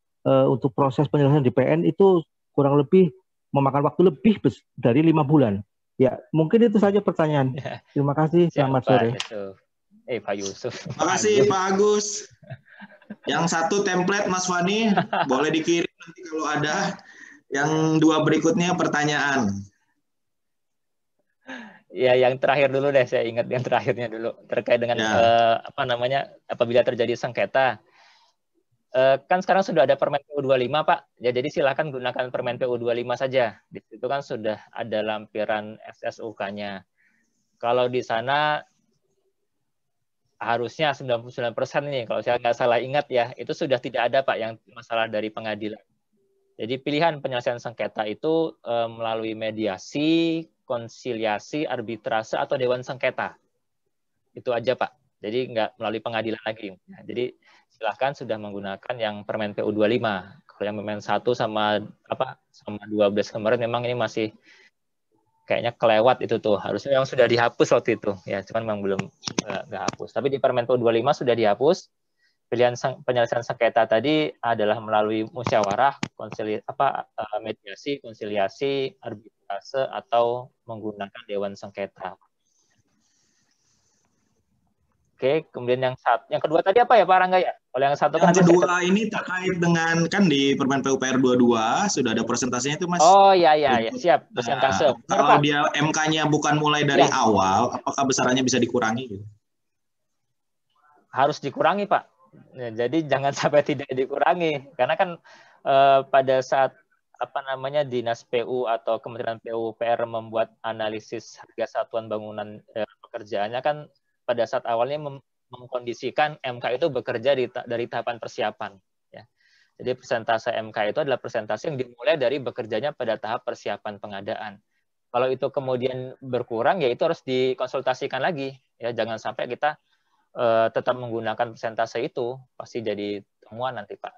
untuk proses penyelesaian di PN itu kurang lebih memakan waktu lebih dari 5 bulan. Ya, mungkin itu saja pertanyaan. Terima kasih. Selamat sore. Pak Yusuf. Terima kasih Pak Agus. Yang satu template Mas Fani boleh dikirim nanti kalau ada. Yang dua berikutnya pertanyaan. Ya, yang terakhir dulu deh, saya ingat yang terakhirnya dulu terkait dengan apabila terjadi sengketa. Kan sekarang sudah ada Permen PU 25, Pak. Ya, jadi silakan gunakan Permen PU 25 saja. Di situ kan sudah ada lampiran SSUK-nya. Kalau di sana harusnya 99% nih, kalau saya nggak salah ingat ya, itu sudah tidak ada, Pak, yang masalah dari pengadilan. Jadi pilihan penyelesaian sengketa itu melalui mediasi, konsiliasi, arbitrase, atau dewan sengketa. Itu aja, Pak. Jadi nggak melalui pengadilan lagi. Nah, jadi silahkan sudah menggunakan yang Permen PU 25. Kalau yang Permen 1 sama 12 kemarin memang ini masih kayaknya kelewat itu tuh. Harusnya yang sudah dihapus waktu itu. Ya, cuman memang belum nggak hapus. Tapi di Permen PU 25 sudah dihapus. Pilihan penyelesaian sengketa tadi adalah melalui musyawarah, mediasi, konsiliasi, arbitrase, atau menggunakan dewan sengketa. Oke, kemudian yang kedua tadi apa ya Pak Rangga ya? Kalau yang satu yang kedua ini terkait dengan kan di Permen PUPR 22 sudah ada persentasenya itu Mas. Oh iya siap, persentase. Kalau dia MK-nya bukan mulai dari awal, apakah besarannya bisa dikurangi? Harus dikurangi Pak. Ya, jadi jangan sampai tidak dikurangi karena kan pada saat Dinas PU atau Kementerian PUPR membuat analisis harga satuan bangunan pekerjaannya kan pada saat awalnya mengkondisikan MK itu bekerja dari tahapan persiapan. Ya. Jadi persentase MK itu adalah persentase yang dimulai dari bekerjanya pada tahap persiapan pengadaan. Kalau itu kemudian berkurang, ya itu harus dikonsultasikan lagi. Ya, jangan sampai kita tetap menggunakan persentase itu, pasti jadi temuan nanti Pak.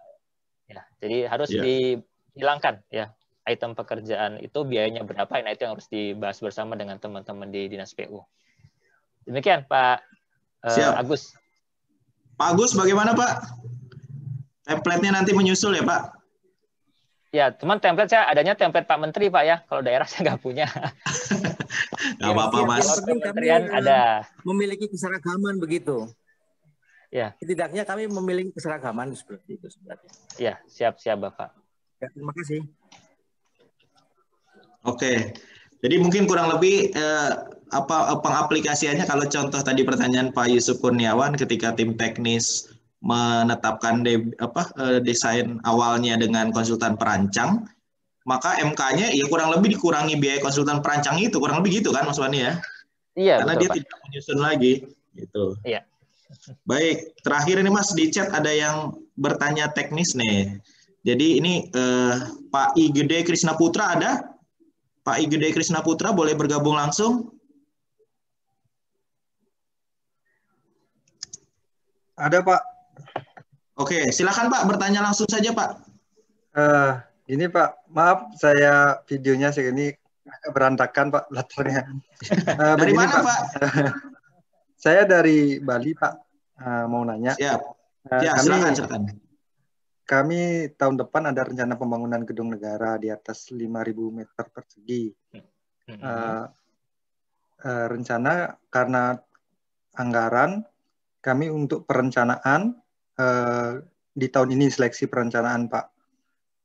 Ya, jadi harus dihilangkan ya item pekerjaan itu biayanya berapa, nah itu yang harus dibahas bersama dengan teman-teman di Dinas PU. Demikian Pak Agus. Pak Agus bagaimana Pak? Template-nya nanti menyusul ya Pak? Ya, cuman template saya adanya template Pak Menteri Pak ya. Kalau daerah saya nggak punya. Nggak apa-apa Mas. Kementerian ada. Memiliki keseragaman begitu. Ya. Setidaknya kami memiliki keseragaman seperti itu sebenarnya. Ya, siap Bapak. Ya, terima kasih. Oke. Jadi mungkin kurang lebih pengaplikasiannya kalau contoh tadi pertanyaan Pak Yusuf Kurniawan ketika tim teknis menetapkan desain awalnya dengan konsultan perancang, maka MK-nya ya kurang lebih dikurangi biaya konsultan perancang itu, kurang lebih gitu kan Mas Wani ya? Iya, karena betul, dia Pak. tidak menyusun lagi gitu. Iya. Baik, terakhir ini Mas di chat ada yang bertanya teknis nih. Jadi ini Pak I Gede Krisna Putra ada? Pak I Gede Krisna Putra boleh bergabung langsung? Ada Pak. Oke, silakan Pak bertanya langsung saja Pak. Ini Pak, maaf saya videonya segini berantakan Pak latarnya. Dari Begini, mana Pak? Saya dari Bali Pak, mau nanya. Siap. Ya, silakan. Kami tahun depan ada rencana pembangunan gedung negara di atas 5.000 meter persegi. Rencana karena anggaran kami untuk perencanaan di tahun ini seleksi perencanaan Pak.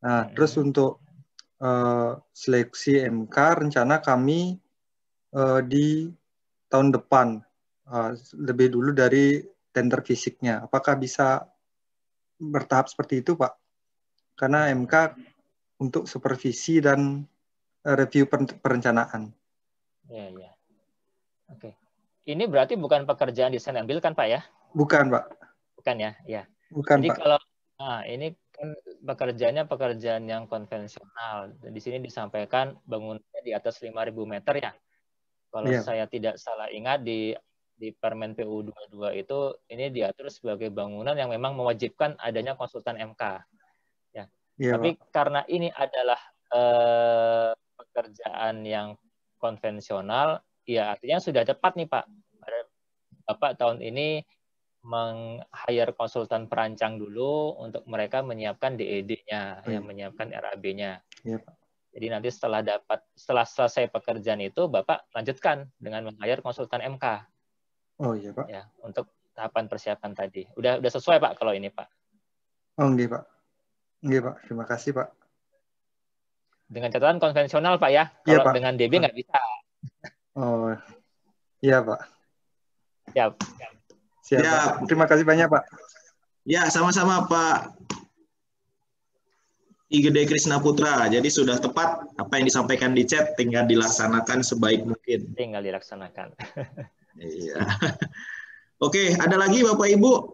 Nah, terus untuk seleksi MK rencana kami di tahun depan lebih dulu dari tender fisiknya. Apakah bisa bertahap seperti itu Pak? Karena MK untuk supervisi dan review perencanaan. Iya. Oke. Ini berarti bukan pekerjaan desain and build kan Pak ya? Bukan Pak. Bukan ya? Ya. Bukan Jadi Pak. kalau ini kan pekerjaan yang konvensional. Di sini disampaikan bangunannya di atas 5.000 meter ya. Kalau saya tidak salah ingat di Permen PU 22 itu ini diatur sebagai bangunan yang memang mewajibkan adanya konsultan MK. Ya. Tapi Pak, karena ini adalah pekerjaan yang konvensional, ya artinya sudah tepat nih Pak. Bapak tahun ini meng-hire konsultan perancang dulu untuk mereka menyiapkan DED-nya, yang menyiapkan RAB-nya. Iya, Pak. Jadi nanti setelah selesai pekerjaan itu Bapak lanjutkan dengan meng-hire konsultan MK. Oh iya Pak. Ya, untuk tahapan persiapan tadi. Udah sesuai Pak kalau ini Pak. Oh nggih Pak. Nggih Pak, terima kasih Pak. Dengan catatan konvensional Pak ya. Kalau Pak. dengan DB nggak bisa. Oh iya Pak. Siap. Siap. Pak. Terima kasih banyak Pak. Ya sama-sama Pak I Gede Krisna Putra. Jadi sudah tepat apa yang disampaikan di chat, tinggal dilaksanakan sebaik mungkin. Tinggal dilaksanakan. Iya. Oke, ada lagi Bapak Ibu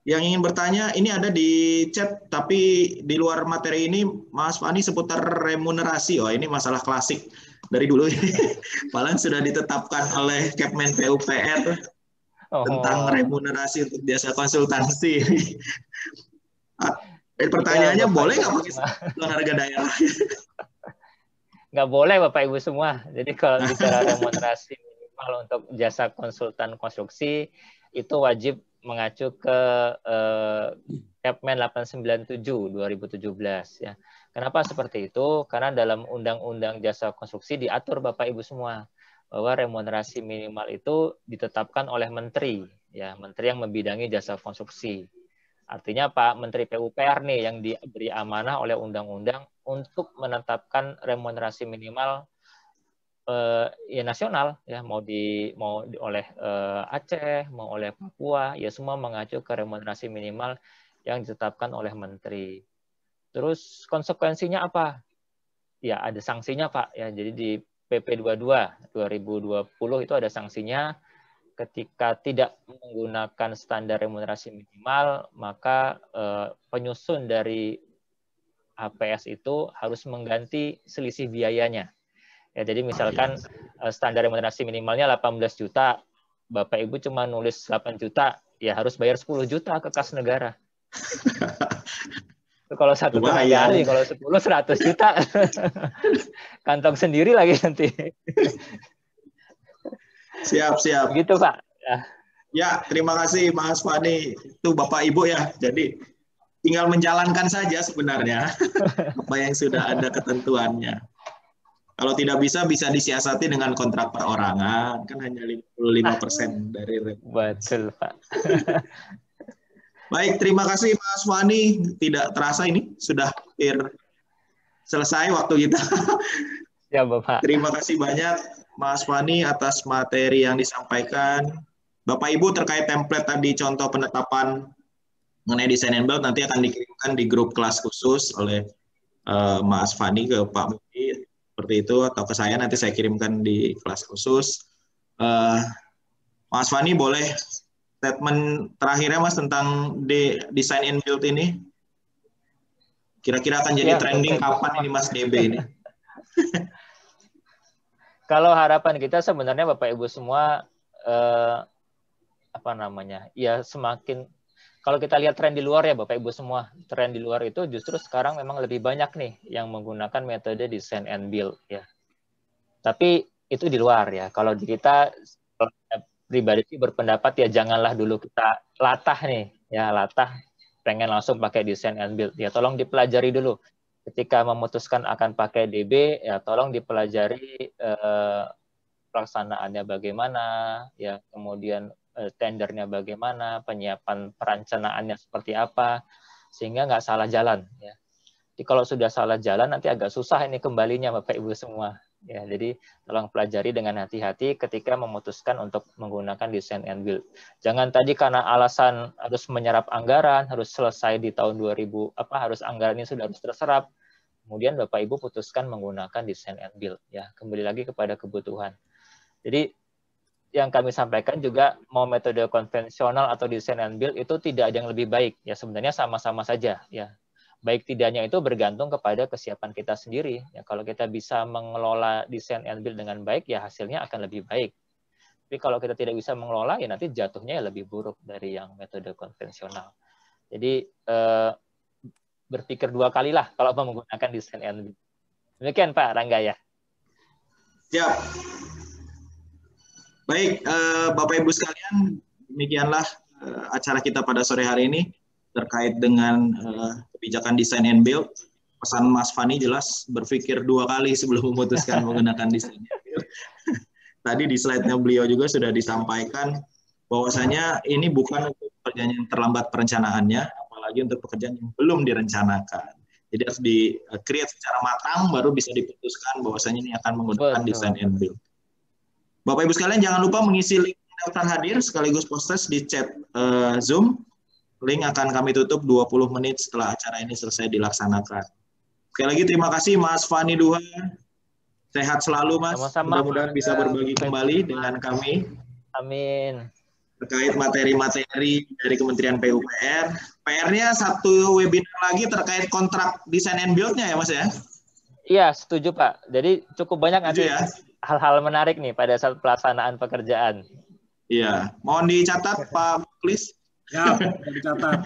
yang ingin bertanya? Ini ada di chat, tapi di luar materi ini Mas Fani seputar remunerasi. Oh, ini masalah klasik dari dulu ini. Padahal sudah ditetapkan oleh Kepmen PUPR tentang remunerasi untuk jasa konsultansi. Pertanyaannya boleh nggak pakai harga daerah? Nggak boleh Bapak Ibu semua. Jadi kalau bicara remunerasi minimal untuk jasa konsultan konstruksi itu wajib mengacu ke Kepmen 897 2017 ya. Kenapa seperti itu? Karena dalam Undang-Undang Jasa Konstruksi diatur Bapak Ibu semua bahwa remunerasi minimal itu ditetapkan oleh menteri ya, menteri yang membidangi jasa konstruksi. Artinya Pak Menteri PUPR nih yang diberi amanah oleh undang-undang untuk menetapkan remunerasi minimal ya nasional ya, mau oleh Aceh, mau oleh Papua, ya semua mengacu ke remunerasi minimal yang ditetapkan oleh menteri. Terus konsekuensinya apa? Ya ada sanksinya Pak ya. Jadi di PP 22 2020 itu ada sanksinya. Ketika tidak menggunakan standar remunerasi minimal, maka penyusun dari HPS itu harus mengganti selisih biayanya. Ya, jadi misalkan standar remunerasi minimalnya 18 juta, Bapak Ibu cuma nulis 8 juta, ya harus bayar 10 juta ke kas negara. Kalau satu tenaga ahli, kalau 10 100 juta. Kantong sendiri lagi nanti. Siap. Begitu Pak. Ya, terima kasih Mas Fani. Itu Bapak Ibu ya. Jadi tinggal menjalankan saja sebenarnya apa yang sudah ada ketentuannya. Kalau tidak bisa disiasati dengan kontrak perorangan, kan hanya 55% dari rate. Betul Pak. Baik, terima kasih Mas Fani. Tidak terasa ini sudah hampir selesai waktu kita. Ya Bapak. Terima kasih banyak Mas Fani atas materi yang disampaikan. Bapak Ibu terkait template tadi contoh penetapan mengenai desain and build nanti akan dikirimkan di grup kelas khusus oleh Mas Fani ke Pak Budi seperti seperti itu, atau ke saya nanti saya kirimkan di kelas khusus. Mas Fani boleh statement terakhirnya Mas tentang design and build ini? Kira-kira akan jadi trending kapan ini Mas DB ini? Kalau harapan kita sebenarnya Bapak Ibu semua ya semakin, kalau kita lihat tren di luar ya Bapak Ibu semua, tren di luar itu justru sekarang memang lebih banyak nih yang menggunakan metode design and build ya. Tapi itu di luar ya. Kalau di kita pribadi sih berpendapat ya janganlah dulu kita latah nih ya, latah pengen langsung pakai design and build ya, tolong dipelajari dulu. Ketika memutuskan akan pakai DB ya tolong dipelajari pelaksanaannya bagaimana ya, kemudian tendernya bagaimana, penyiapan perencanaannya seperti apa, sehingga nggak salah jalan ya. Jadi kalau sudah salah jalan nanti agak susah ini kembalinya Bapak Ibu semua ya. Jadi tolong pelajari dengan hati-hati ketika memutuskan untuk menggunakan design and build. Jangan tadi karena alasan harus menyerap anggaran, harus selesai di tahun 2000 harus anggarannya sudah harus terserap. Kemudian Bapak Ibu putuskan menggunakan design and build ya. Kembali lagi kepada kebutuhan. Jadi yang kami sampaikan juga mau metode konvensional atau design and build itu tidak ada yang lebih baik ya, sebenarnya sama-sama saja ya. Baik tidaknya itu bergantung kepada kesiapan kita sendiri ya. Kalau kita bisa mengelola design and build dengan baik ya hasilnya akan lebih baik. Tapi kalau kita tidak bisa mengelola ya nanti jatuhnya ya lebih buruk dari yang metode konvensional. Jadi berpikir dua kali lah kalau mau menggunakan design and build. Demikian Pak Rangga ya. Siap. Baik, Bapak Ibu sekalian, demikianlah acara kita pada sore hari ini terkait dengan kebijakan design and build. Pesan Mas Fani jelas, berpikir dua kali sebelum memutuskan menggunakan design and build. Tadi di slide-nya beliau juga sudah disampaikan bahwasanya ini bukan untuk pekerjaan yang terlambat perencanaannya, apalagi untuk pekerjaan yang belum direncanakan. Jadi harus di-create secara matang, baru bisa diputuskan bahwasanya ini akan menggunakan design and build. Bapak Ibu sekalian jangan lupa mengisi link daftar hadir sekaligus post di chat Zoom. Link akan kami tutup 20 menit setelah acara ini selesai dilaksanakan. Sekali lagi terima kasih Mas Fani Duha. Sehat selalu Mas. Mudah-mudahan bisa berbagi kembali dengan kami. Amin. Terkait materi-materi dari Kementerian PUPR. PR-nya satu webinar lagi terkait kontrak design and build-nya ya Mas ya? Iya, setuju Pak. Jadi cukup banyak nanti ya? Hal-hal menarik nih pada saat pelaksanaan pekerjaan. Iya, mohon dicatat Pak Muklis. Ya, dicatat.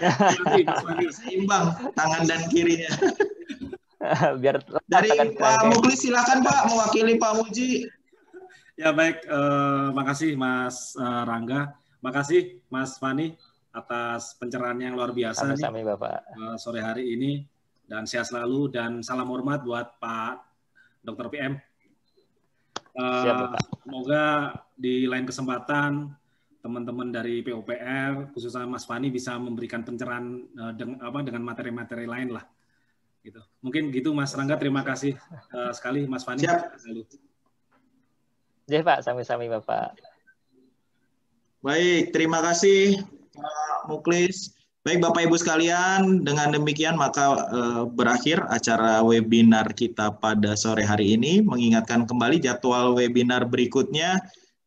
Seimbang tangan dan kirinya. Biar dari Pak Muklis silakan Pak mewakili Pak Muji. Ya baik, makasih Mas Rangga, makasih Mas Fani atas pencerahan yang luar biasa nih Bapak. Sore hari ini, dan sehat selalu dan salam hormat buat Pak Dr. PM. Semoga di lain kesempatan teman-teman dari PUPR khususnya Mas Fani bisa memberikan pencerahan dengan materi-materi lain lah gitu. Mungkin gitu Mas Rangga, terima kasih sekali Mas Fani. Siap. Ya Pak, sami-sami Bapak. Baik, terima kasih Pak Muklis. Baik Bapak Ibu sekalian, dengan demikian maka berakhir acara webinar kita pada sore hari ini. Mengingatkan kembali jadwal webinar berikutnya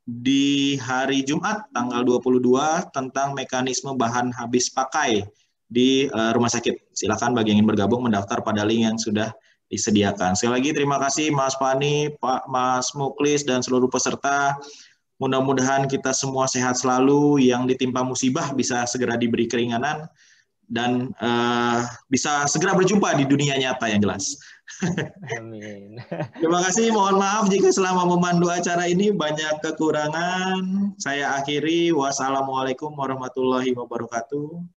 di hari Jumat tanggal 22 tentang mekanisme bahan habis pakai di rumah sakit. Silakan bagi yang ingin bergabung mendaftar pada link yang sudah disediakan. Sekali lagi terima kasih Mas Fani, Pak Mas Muklis dan seluruh peserta. Mudah-mudahan kita semua sehat selalu, yang ditimpa musibah bisa segera diberi keringanan, dan bisa segera berjumpa di dunia nyata yang jelas. Amin. Terima kasih, mohon maaf jika selama memandu acara ini banyak kekurangan. Saya akhiri, wassalamualaikum warahmatullahi wabarakatuh.